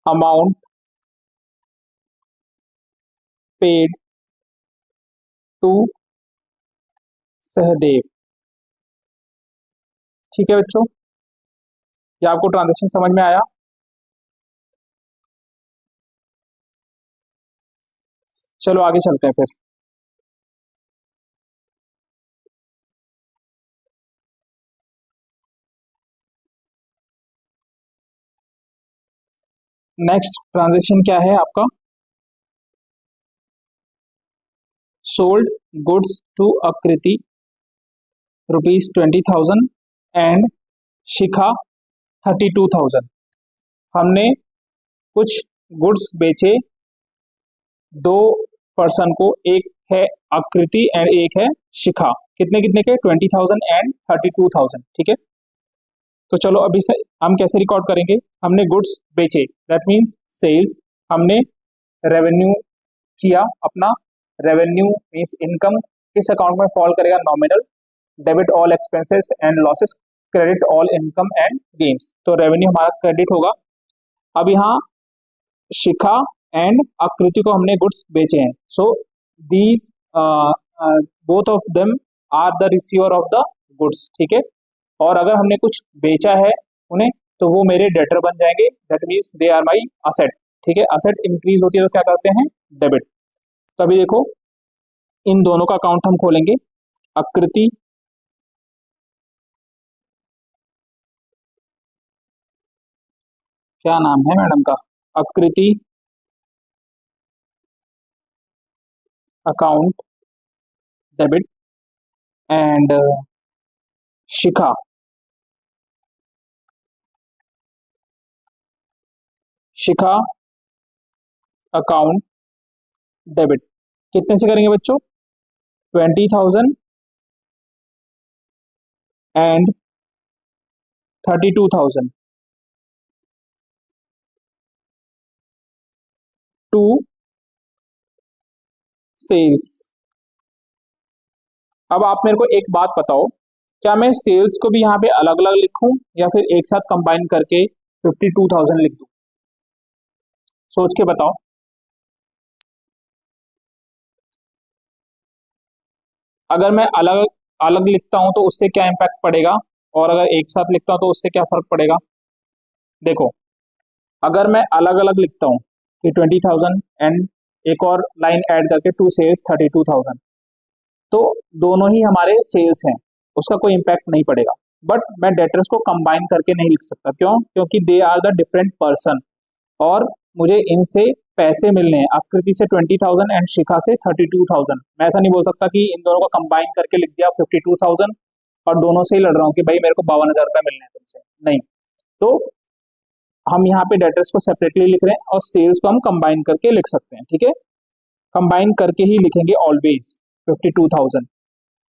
amount paid to Sahdev. ठीक है बच्चों, ये आपको ट्रांजेक्शन समझ में आया। चलो आगे चलते हैं फिर। नेक्स्ट ट्रांजेक्शन क्या है आपका, सोल्ड गुड्स टू आकृति ₹20,000 एंड शिखा 32,000। हमने कुछ गुड्स बेचे दो पर्सन को, एक है आकृति एंड एक है शिखा। कितने कितने के, 20,000 एंड 32,000। ठीक है, तो चलो अभी से हम कैसे रिकॉर्ड करेंगे। हमने गुड्स बेचे, दैट मीन्स सेल्स। हमने रेवेन्यू किया अपना, रेवेन्यू मीन्स इनकम। किस अकाउंट में फॉल करेगा, nominal, debit all expenses and losses, credit all income and gains. तो रेवेन्यू हमारा क्रेडिट होगा। अब यहाँ शिखा एंड आकृति को हमने गुड्स बेचे हैं, so these both of them are the receiver of the goods. ठीक है, और अगर हमने कुछ बेचा है उन्हें, तो वो मेरे डेटर बन जाएंगे, that means they are my asset. ठीक है, असेट इंक्रीज होती है तो क्या करते हैं, डेबिट। तो अभी देखो, इन दोनों का अकाउंट हम खोलेंगे। आकृति क्या नाम है मैडम का, आकृति account debit and Shikha Shikha account debit. कितने से करेंगे बच्चों, 20,000 एंड 32,000 टू सेल्स। अब आप मेरे को एक बात बताओ, क्या मैं सेल्स को भी यहाँ पे अलग अलग लिखूं, या फिर एक साथ कंबाइन करके 52,000 लिख दूं, सोच के बताओ। अगर मैं अलग अलग लिखता हूं तो उससे क्या इम्पैक्ट पड़ेगा, और अगर एक साथ लिखता हूं तो उससे क्या फर्क पड़ेगा। देखो, अगर मैं अलग अलग लिखता हूं कि 20,000 एंड एक और लाइन ऐड करके टू सेल्स 32,000, तो दोनों ही हमारे सेल्स हैं, उसका कोई इम्पैक्ट नहीं पड़ेगा। बट मैं डेटर्स को कंबाइन करके नहीं लिख सकता, क्यों, क्योंकि they are the different person, और मुझे इनसे पैसे मिलने हैं। आकृति से 20,000 एंड शिखा से 32,000। मैं ऐसा नहीं बोल सकता कि इन दोनों को कंबाइन करके लिख दिया 52,000 और दोनों से ही लड़ रहा हूँ कि भाई मेरे को 52,000 रुपये मिलने हैं तुमसे, नहीं। तो हम यहाँ पे डेटर्स को सेपरेटली लिख रहे हैं और सेल्स को हम कंबाइन करके लिख सकते हैं, ठीक है। कंबाइन करके ही लिखेंगे ऑलवेज 52,000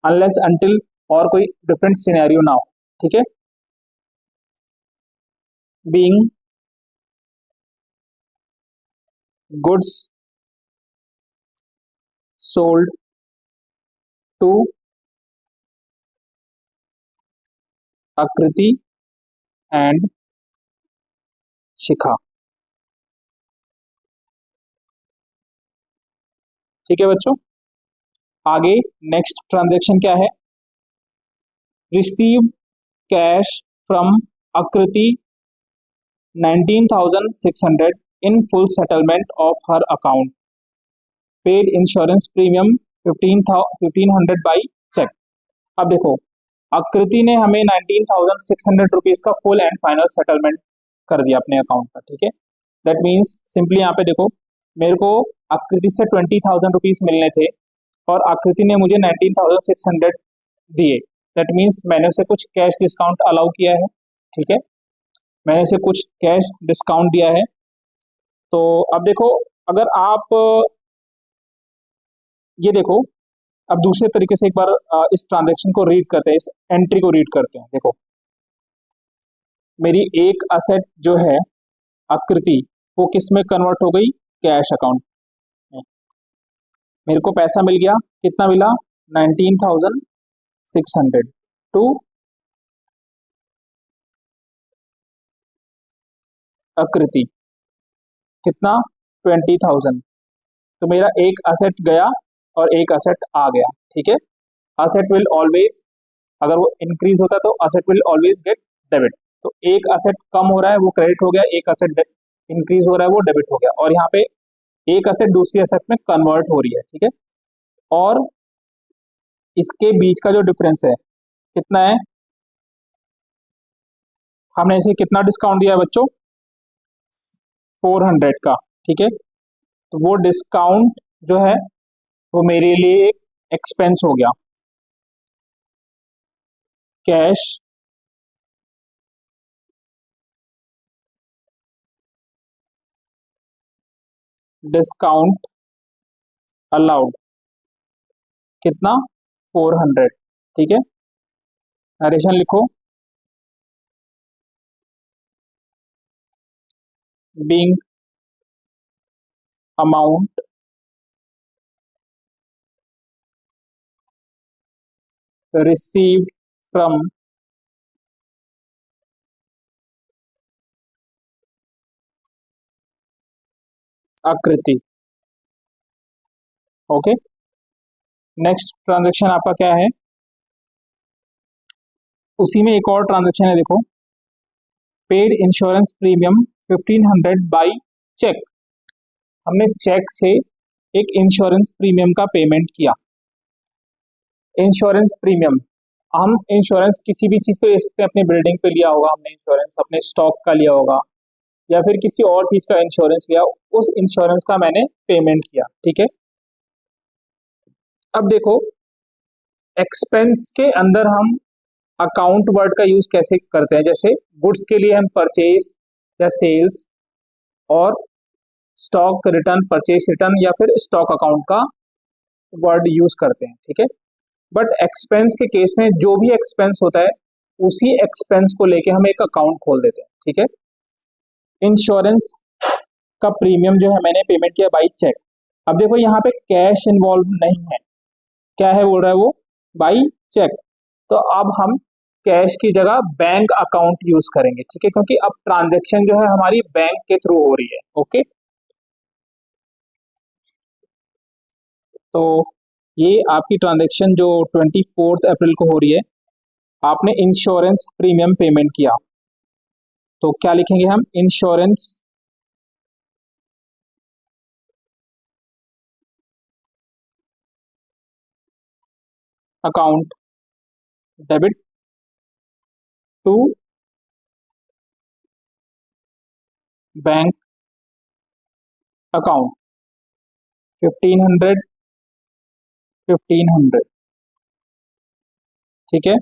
अनलेस अंटिल और कोई डिफरेंट सिनेरियो ना हो, ठीक है। बीइंग गुड्स सोल्ड टू आकृति एंड शिखा, ठीक है बच्चों। आगे नेक्स्ट ट्रांजैक्शन क्या है? Receive cash from Aakriti 19,600 in full settlement of her account, paid insurance premium 1500 by cheque. अब देखो, आकृति ने हमें 19,600 रुपीज का फुल एंड फाइनल सेटलमेंट कर दिया अपने अकाउंट पर, ठीक है। दैट मीन्स सिंपली यहाँ पे देखो, मेरे को आकृति से 20,000 रुपीज मिलने थे और आकृति ने मुझे 19,600 दिए। दैट मीन्स मैंने उसे कुछ कैश डिस्काउंट अलाउ किया है, ठीक है। मैंने उसे कुछ कैश डिस्काउंट दिया है। तो अब देखो, अगर आप ये देखो, अब दूसरे तरीके से एक बार इस ट्रांजैक्शन को रीड करते हैं, इस एंट्री को रीड करते हैं। देखो, मेरी एक असेट जो है आकृति, वो किस में कन्वर्ट हो गई? कैश अकाउंट में। मेरे को पैसा मिल गया, कितना मिला? 19,600 टू आकृति, कितना? 20,000। तो मेरा एक असेट गया और एक असेट आ गया, ठीक है। असेट विल ऑलवेज, अगर वो इंक्रीज होता है तो asset will always get debit. तो एक असेट कम हो रहा है वो क्रेडिट हो गया, एक असेट इंक्रीज हो रहा है वो डेबिट हो गया, और यहाँ पे एक असेट दूसरी असेट में कन्वर्ट हो रही है, ठीक है। और इसके बीच का जो डिफरेंस है कितना है? हमने इसे कितना डिस्काउंट दिया है बच्चों? 400 का, ठीक है। तो वो डिस्काउंट जो है वो मेरे लिए एक एक्सपेंस हो गया। कैश डिस्काउंट अलाउड, कितना? 400, ठीक है। नरेशन लिखो। बीइंग अमाउंट रिसीव्ड फ्रॉम आकृति, ओके। नेक्स्ट ट्रांजैक्शन आपका क्या है? उसी में एक और ट्रांजैक्शन है, देखो, paid insurance premium 1500 by cheque. हमने चेक से एक इंश्योरेंस प्रीमियम का पेमेंट किया। इंश्योरेंस प्रीमियम, हम इंश्योरेंस किसी भी चीज पे ले सकते हैं। अपनी बिल्डिंग पे लिया होगा हमने इंश्योरेंस, अपने स्टॉक का लिया होगा, या फिर किसी और चीज का इंश्योरेंस लिया, उस इंश्योरेंस का मैंने पेमेंट किया, ठीक है। अब देखो, एक्सपेंस के अंदर हम अकाउंट वर्ड का यूज कैसे करते हैं? जैसे गुड्स के लिए हम परचेज या सेल्स, और स्टॉक रिटर्न, परचेज रिटर्न, या फिर स्टॉक अकाउंट का वर्ड यूज करते हैं, ठीक है। बट एक्सपेंस के केस में जो भी एक्सपेंस होता है उसी एक्सपेंस को लेके हम एक अकाउंट खोल देते हैं, ठीक है। इंश्योरेंस का प्रीमियम जो है मैंने पेमेंट किया बाई चेक। अब देखो, यहाँ पे कैश इन्वॉल्व नहीं है, क्या है बोल रहा है वो? By cheque. तो अब हम कैश की जगह बैंक अकाउंट यूज करेंगे, ठीक है, क्योंकि अब ट्रांजैक्शन जो है हमारी बैंक के थ्रू हो रही है, ओके। तो ये आपकी ट्रांजैक्शन जो 24 अप्रैल को हो रही है, आपने इंश्योरेंस प्रीमियम पेमेंट किया, तो क्या लिखेंगे हम? Insurance account debit to bank account 1500 1500, ठीक है।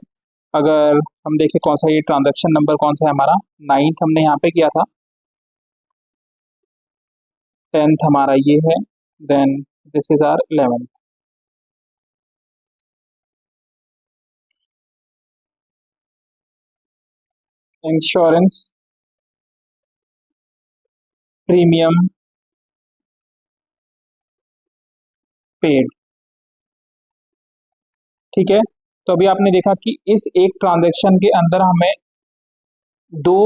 अगर हम देखें कौन सा ये ट्रांजैक्शन नंबर कौन सा है हमारा, 9th हमने यहाँ पे किया था, 10th हमारा ये है, then this is our 11th। Insurance premium paid. ठीक है, तो अभी आपने देखा कि इस एक ट्रांजैक्शन के अंदर हमें दो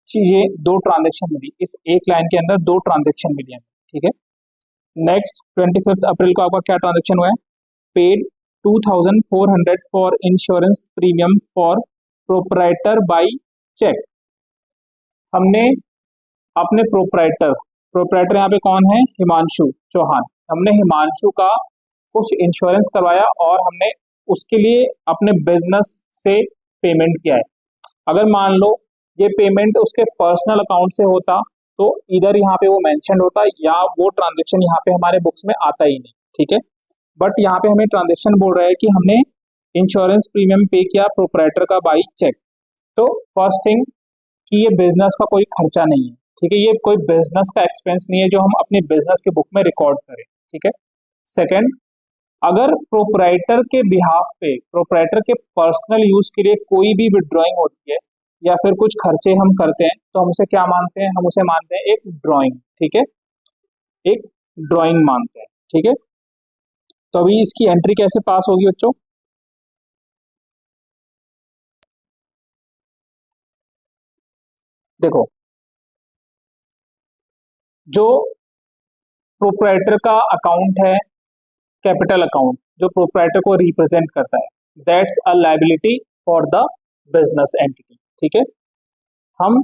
दो ट्रांजैक्शन मिली, इस एक लाइन के अंदर दो ट्रांजैक्शन मिली हमें। ठीक है, नेक्स्ट 25 अप्रैल को आपका क्या ट्रांजैक्शन हुआ है? Paid 2400 for insurance premium for proprietor by cheque. हमने अपने प्रोपराइटर, प्रोपराइटर यहाँ पे कौन है? हिमांशु चौहान। हमने हिमांशु का कुछ इंश्योरेंस करवाया और हमने उसके लिए अपने बिजनेस से पेमेंट किया है। अगर मान लो ये पेमेंट उसके पर्सनल अकाउंट से होता तो इधर यहाँ पे वो मेंशन होता या वो ट्रांजेक्शन यहाँ पे हमारे बुक्स में आता ही नहीं। ठीक है, बट यहाँ पे हमें ट्रांजेक्शन बोल रहा है कि हमने इंश्योरेंस प्रीमियम पे किया प्रोपराइटर का बाई चेक। तो फर्स्ट थिंग कि ये बिजनेस का कोई खर्चा नहीं है। ठीक है, ये कोई बिजनेस का एक्सपेंस नहीं है जो हम अपने बिजनेस के बुक में रिकॉर्ड करें। ठीक है, सेकंड, अगर प्रोपराइटर के बिहाफ पे, प्रोपराइटर के पर्सनल यूज के लिए कोई भी विड्रॉइंग होती है या फिर कुछ खर्चे हम करते हैं तो हम उसे क्या मानते हैं? हम उसे मानते हैं एक ड्राइंग। ठीक है, एक ड्राइंग मानते हैं। ठीक है, तो अभी इसकी एंट्री कैसे पास होगी बच्चों? देखो, जो प्रोपराइटर का अकाउंट है, कैपिटल अकाउंट, जो प्रोपराइटर को रिप्रेजेंट करता है, that's a liability for the business entity. ठीक है, हम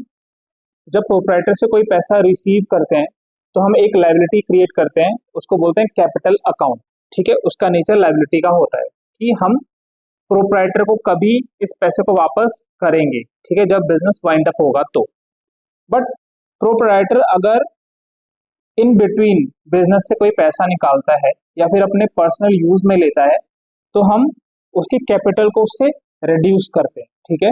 जब प्रोपराइटर से कोई पैसा रिसीव करते हैं तो हम एक लायबिलिटी क्रिएट करते हैं, उसको बोलते हैं कैपिटल अकाउंट। ठीक है, उसका नेचर लायबिलिटी का होता है कि हम प्रोपराइटर को कभी इस पैसे को वापस करेंगे। ठीक है, जब बिजनेस वाइंड अप होगा तो। बट प्रोपराइटर अगर इन बिटवीन बिजनेस से कोई पैसा निकालता है या फिर अपने पर्सनल यूज में लेता है तो हम उसकी कैपिटल को उससे रिड्यूस करते हैं। ठीक है,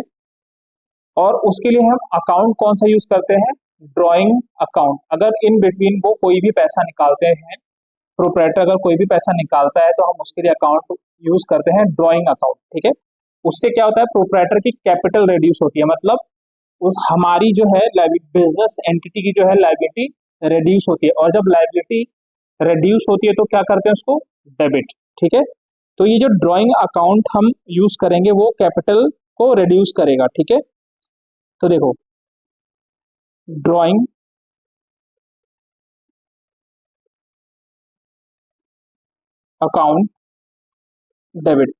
और उसके लिए हम अकाउंट कौन सा यूज करते हैं? Drawing account. अगर इन बिटवीन वो कोई भी पैसा निकालते हैं, प्रोपराइटर अगर कोई भी पैसा निकालता है तो हम उसके लिए अकाउंट यूज करते हैं ड्राइंग अकाउंट। ठीक है, उससे क्या होता है? प्रोपराइटर की कैपिटल रिड्यूस होती है, मतलब उस हमारी जो है बिजनेस एंटिटी की जो है लाइबिलिटी रिड्यूस होती है, और जब लाइबिलिटी रिड्यूस होती है तो क्या करते हैं? उसको डेबिट। ठीक है, तो ये जो ड्राइंग अकाउंट हम यूज करेंगे वो कैपिटल को रिड्यूस करेगा। ठीक है, तो देखो, drawing account debit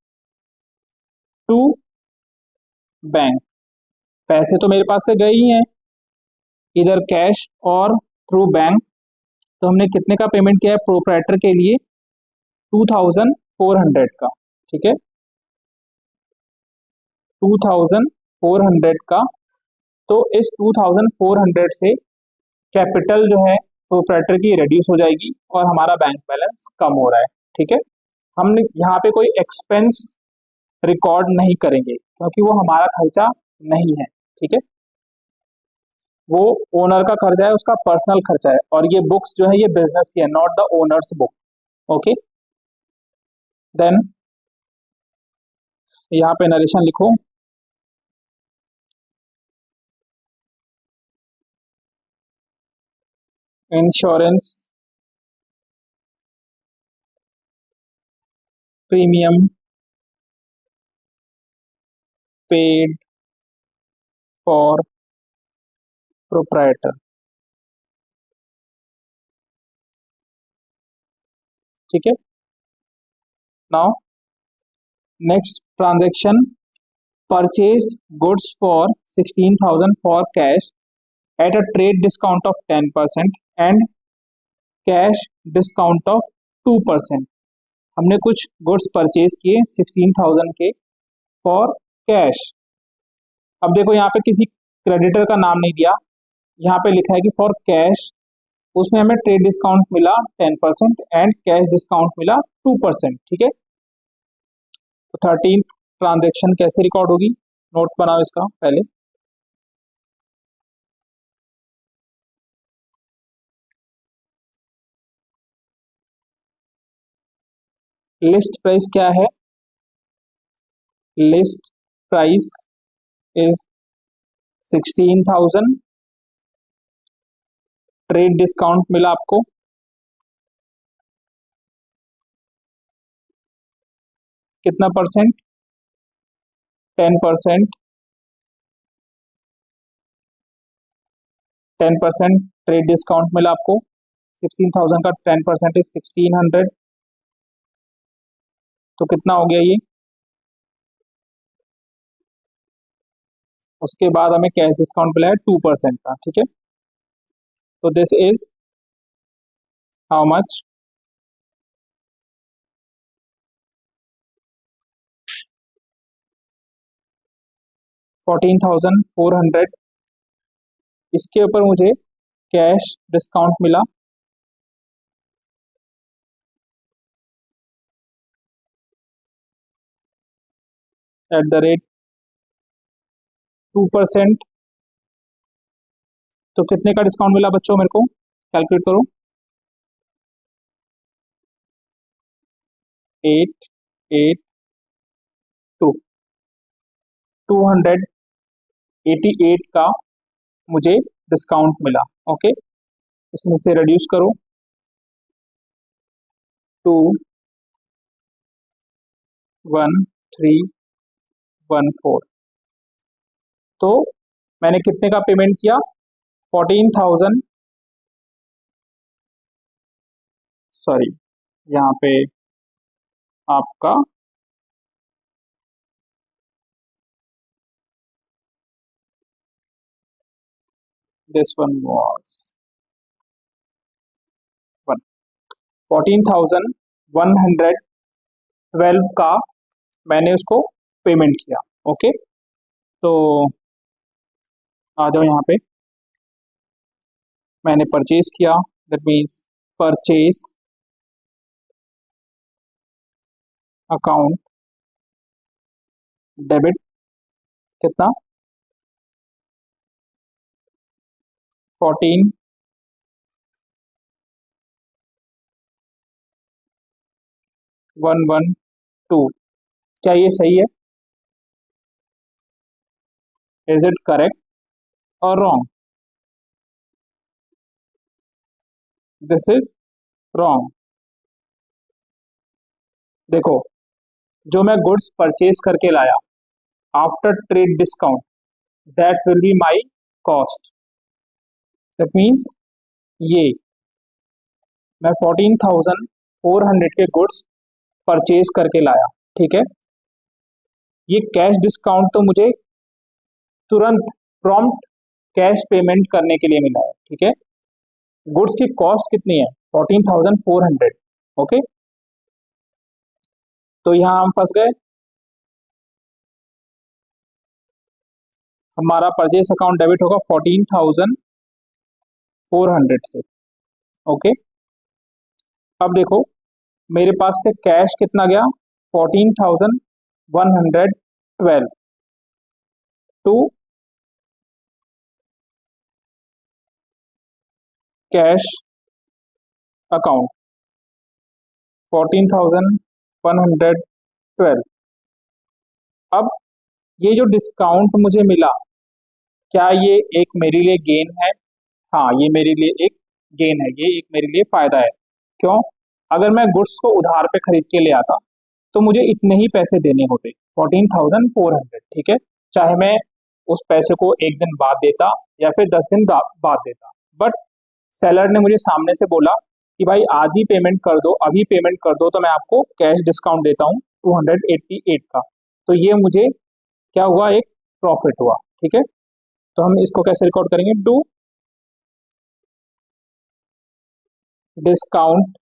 to bank. पैसे तो मेरे पास से गए ही हैं, इधर कैश और थ्रू बैंक। तो हमने कितने का पेमेंट किया है प्रोपराइटर के लिए? 2400 का। ठीक है, 2400 का। तो इस 2400 से कैपिटल जो है प्रोपराइटर की रिड्यूस हो जाएगी और हमारा बैंक बैलेंस कम हो रहा है। ठीक है, हमने यहाँ पे कोई एक्सपेंस रिकॉर्ड नहीं करेंगे क्योंकि वो हमारा खर्चा नहीं है। ठीक है, वो ओनर का खर्चा है, उसका पर्सनल खर्चा है, और ये बुक्स जो है ये बिजनेस की है, not the owner's book. Okay, then यहाँ पे नरेशन लिखो। Insurance premium paid for proprietor. ठीक है, now next transaction, purchase goods for 16,000 for cash at a trade discount of 10% and cash discount of 2%। हमने कुछ गुड्स परचेज किए 16,000 के for cash. अब देखो यहाँ पे किसी क्रेडिटर का नाम नहीं दिया, यहाँ पे लिखा है कि फॉर कैश, उसमें हमें ट्रेड डिस्काउंट मिला 10% एंड कैश डिस्काउंट मिला 2%। ठीक है, तो 13th ट्रांजेक्शन कैसे रिकॉर्ड होगी? नोट बनाओ इसका पहले। लिस्ट प्राइस क्या है? List price is 16,000। Trade discount मिला आपको कितना परसेंट? 10%। 10% ट्रेड डिस्काउंट मिला आपको। 16,000 का 10% इज 1600। तो कितना हो गया ये? उसके बाद हमें कैश डिस्काउंट मिला है 2% का, ठीक है। तो दिस इज हाउ मच? 14,400। इसके ऊपर मुझे कैश डिस्काउंट मिला एट द रेट 2%। तो कितने का डिस्काउंट मिला बच्चों, मेरे को कैलकुलेट करो। 882 288 का मुझे डिस्काउंट मिला। ओके, इसमें से रिड्यूस करो 21314। तो मैंने कितने का पेमेंट किया? 14,000, सॉरी यहाँ पे आपका दिस वन वॉज 14,112 का मैंने उसको पेमेंट किया। ओके, तो आ जाओ यहाँ पे। मैंने परचेज किया, that means purchase account debit कितना? 14,112। क्या ये सही है? इज इट करेक्ट और रॉन्ग? This is wrong. देखो, जो मैं गुड्स परचेज करके लाया after trade discount, that will be my cost. That means ये मैं 14,400 के गुड्स परचेज करके लाया, ठीक है। ये कैश डिस्काउंट तो मुझे तुरंत प्रॉम्प्ट कैश पेमेंट करने के लिए मिला है, ठीक है। गुड्स की कॉस्ट कितनी है? 14,400। ओके, तो यहां हम फंस गए। हमारा परचेज अकाउंट डेबिट होगा 14,400 से। ओके, अब देखो मेरे पास से कैश कितना गया? 14,112 टू कैश अकाउंट 14,112। अब ये जो डिस्काउंट मुझे मिला, क्या ये एक मेरे लिए गेन है? हाँ, ये मेरे लिए एक गेन है, ये एक मेरे लिए फायदा है। क्यों? अगर मैं गुड्स को उधार पे खरीद के ले आता तो मुझे इतने ही पैसे देने होते, 14,400, ठीक है। चाहे मैं उस पैसे को एक दिन बाद देता या फिर 10 दिन बाद देता, बट सेलर ने मुझे सामने से बोला कि भाई आज ही पेमेंट कर दो, अभी पेमेंट कर दो, तो मैं आपको कैश डिस्काउंट देता हूँ 288 का। तो ये मुझे क्या हुआ? एक प्रॉफिट हुआ, ठीक है। तो हम इसको कैसे रिकॉर्ड करेंगे? टू डिस्काउंट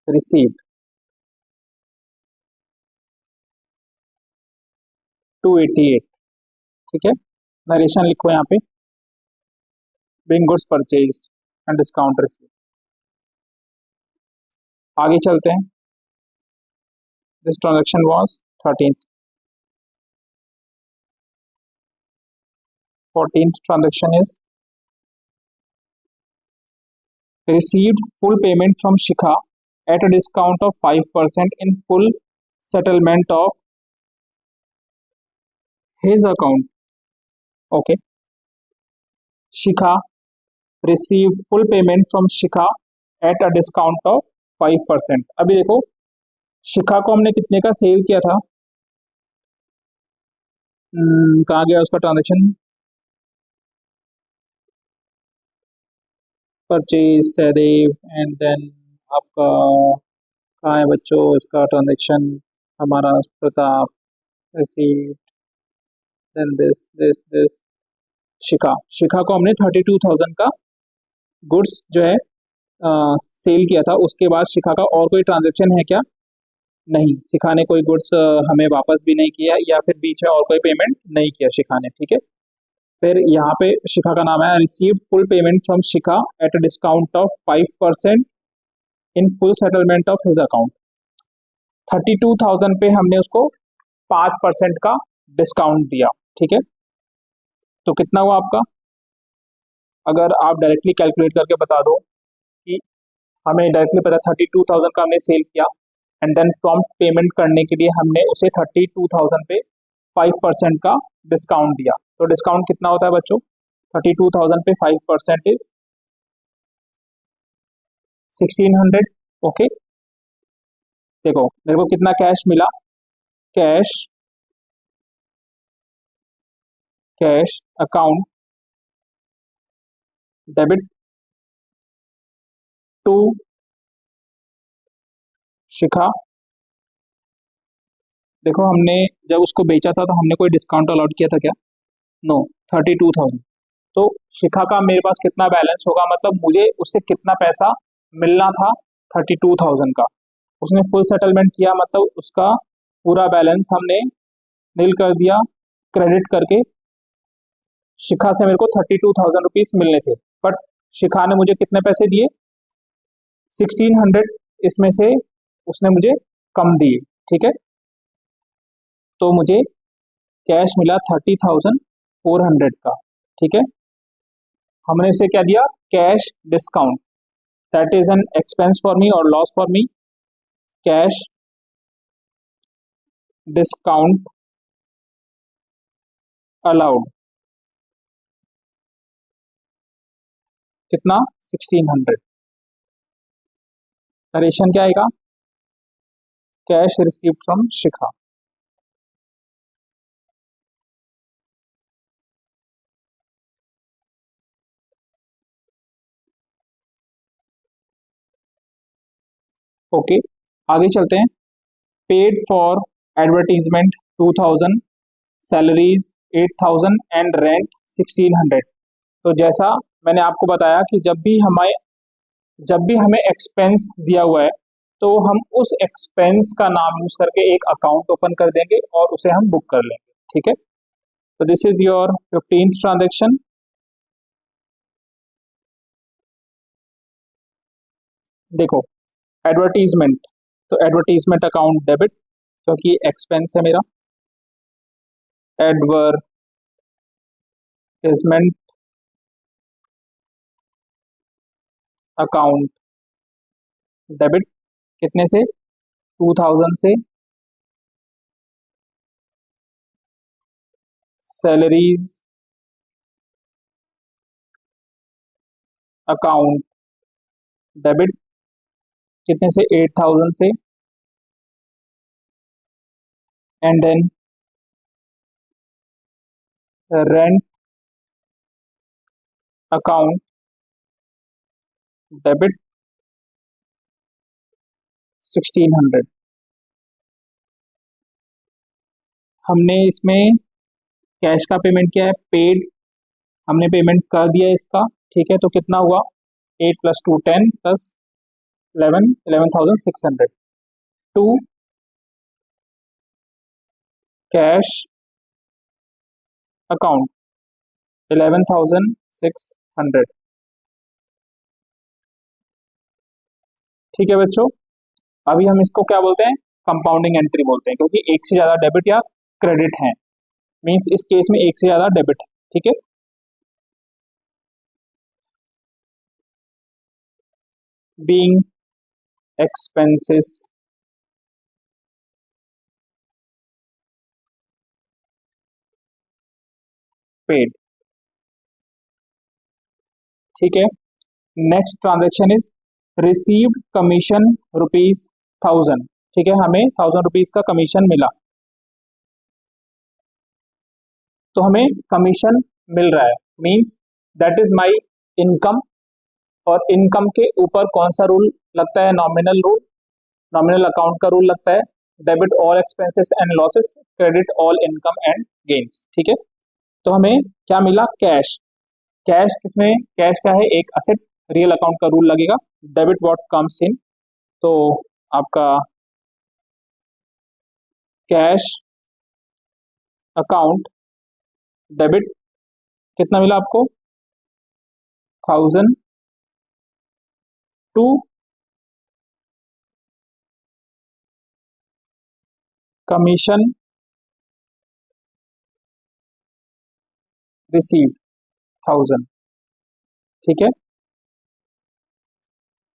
रिसीव्ड 288, ठीक है। नरेशन लिखो यहाँ पे, Bing goods purchased and discount received. आगे चलते हैं। This transaction was 13th। 14th transaction is received full payment from Shikha eight a discount of 5% in full settlement of his account. Okay, Shikha receive full payment from Shikha eight a discount of 5%। अभी देखो, शिखा को हमने कितने का cell किया था? कहाँ गया उसका transaction? Purchase Sahdev, and then आपका कहाँ है बच्चों इसका ट्रांजेक्शन? हमारा Pratap, receive, then this Shikha. Shikha को हमने 32,000 का गुड्स जो है सेल किया था। उसके बाद शिखा का और कोई ट्रांजेक्शन है क्या? नहीं, शिखा ने कोई गुड्स हमें वापस भी नहीं किया, या फिर बीच में और कोई पेमेंट नहीं किया शिखा ने। ठीक है, फिर यहाँ पे शिखा का नाम है receive full payment from Shikha eight a discount of 5% in full settlement of his account. 32,000 पे हमने उसको 5% का डिस्काउंट दिया। ठीक है, तो कितना हुआ आपका? अगर आप डायरेक्टली कैलकुलेट करके बता दो कि हमें डायरेक्टली पता 32,000 का हमने सेल किया, एंड देन प्रॉम्प्ट पेमेंट करने के लिए हमने उसे 32,000 पे 5% का डिस्काउंट दिया। तो डिस्काउंट कितना होता है बच्चों? 32,000 पे 5% इज 1600। ओके, देखो मेरे को कितना कैश मिला? Cash, cash account debit to Shikha. देखो हमने जब उसको बेचा था तो हमने कोई डिस्काउंट अलॉट किया था क्या? नो, 32,000। तो शिखा का मेरे पास कितना बैलेंस होगा, मतलब मुझे उससे कितना पैसा मिलना था? 32,000 का। उसने फुल सेटलमेंट किया, मतलब उसका पूरा बैलेंस हमने नील कर दिया क्रेडिट करके। शिखा से मेरे को 32,000 रुपीज मिलने थे, बट शिखा ने मुझे कितने पैसे दिए? 1600। इसमें से उसने मुझे कम दिए। ठीक है, तो मुझे कैश मिला 30,400 का। ठीक है, हमने उसे क्या दिया? Cash discount, that is an expense for me और loss for me. Cash discount allowed, कितना? 1600। नरेशन क्या आएगा? Cash received from Shikha. Okay, आगे चलते हैं। Paid for advertisement 2,000, salaries 8,000 and rent 1,600। तो जैसा मैंने आपको बताया कि जब भी हमें एक्सपेंस दिया हुआ है तो हम उस एक्सपेंस का नाम यूज करके एक अकाउंट ओपन कर देंगे और उसे हम बुक कर लेंगे। ठीक है, तो this is your 15th transaction. देखो, एडवर्टीजमेंट, तो एडवर्टीजमेंट अकाउंट डेबिट, क्योंकि एक्सपेंस है मेरा। एडवर्टीजमेंट अकाउंट डेबिट, कितने से? 2,000 से। सैलरीज अकाउंट डेबिट, कितने से? 8,000 से। And then rent account debit 1,600। हमने इसमें कैश का पेमेंट किया है, पेड, हमने पेमेंट कर दिया है इसका। ठीक है, तो कितना हुआ? 8 + 2 10 प्लस 11,600 टू कैश अकाउंट 11,600। ठीक है बच्चों, अभी हम इसको क्या बोलते हैं? कंपाउंडिंग एंट्री बोलते हैं, क्योंकि एक से ज्यादा डेबिट या क्रेडिट है। मींस इस केस में एक से ज्यादा डेबिट है। ठीक है, बीइंग एक्सपेंसेस पेड। ठीक है। Next transaction is received commission ₹1000। ठीक है, हमें ₹1000 का कमीशन मिला, तो हमें कमीशन मिल रहा है, means that is my income. और इनकम के ऊपर कौन सा रूल लगता है? नॉमिनल रूल, नॉमिनल अकाउंट का रूल लगता है। Debit all expenses and losses, credit all income and gains. ठीक है, तो हमें क्या मिला? कैश। कैश किसमें? कैश क्या है? एक असेट, रियल अकाउंट का रूल लगेगा, डेबिट व्हाट कम्स इन। तो आपका कैश अकाउंट डेबिट कितना मिला आपको? 1000 टू कमीशन रिसीव्ड 1000। ठीक है,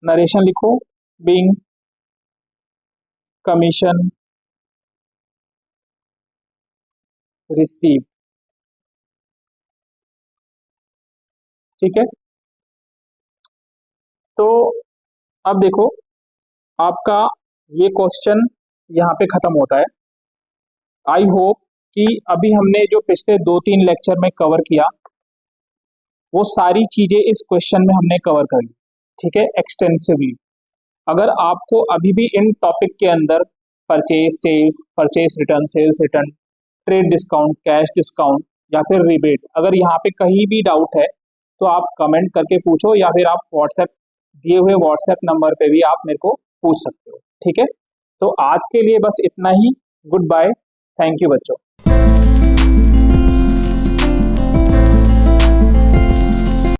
नरेशन लिखो, बीइंग कमीशन रिसीव्ड। ठीक है, तो अब देखो, आपका ये क्वेश्चन यहाँ पे खत्म होता है। आई होप कि अभी हमने जो पिछले 2-3 लेक्चर में कवर किया, वो सारी चीजें इस क्वेश्चन में हमने कवर कर ली। ठीक है, एक्सटेंसिवली। अगर आपको अभी भी इन टॉपिक के अंदर purchase sales, purchase return, sales return, trade discount, cash discount या फिर रिबेट, अगर यहाँ पे कहीं भी डाउट है तो आप कमेंट करके पूछो, या फिर आप व्हाट्सएप, दिए हुए व्हाट्सएप नंबर पे भी आप मेरे को पूछ सकते हो। ठीक है, तो आज के लिए बस इतना ही। गुड बाय, थैंक यू बच्चों।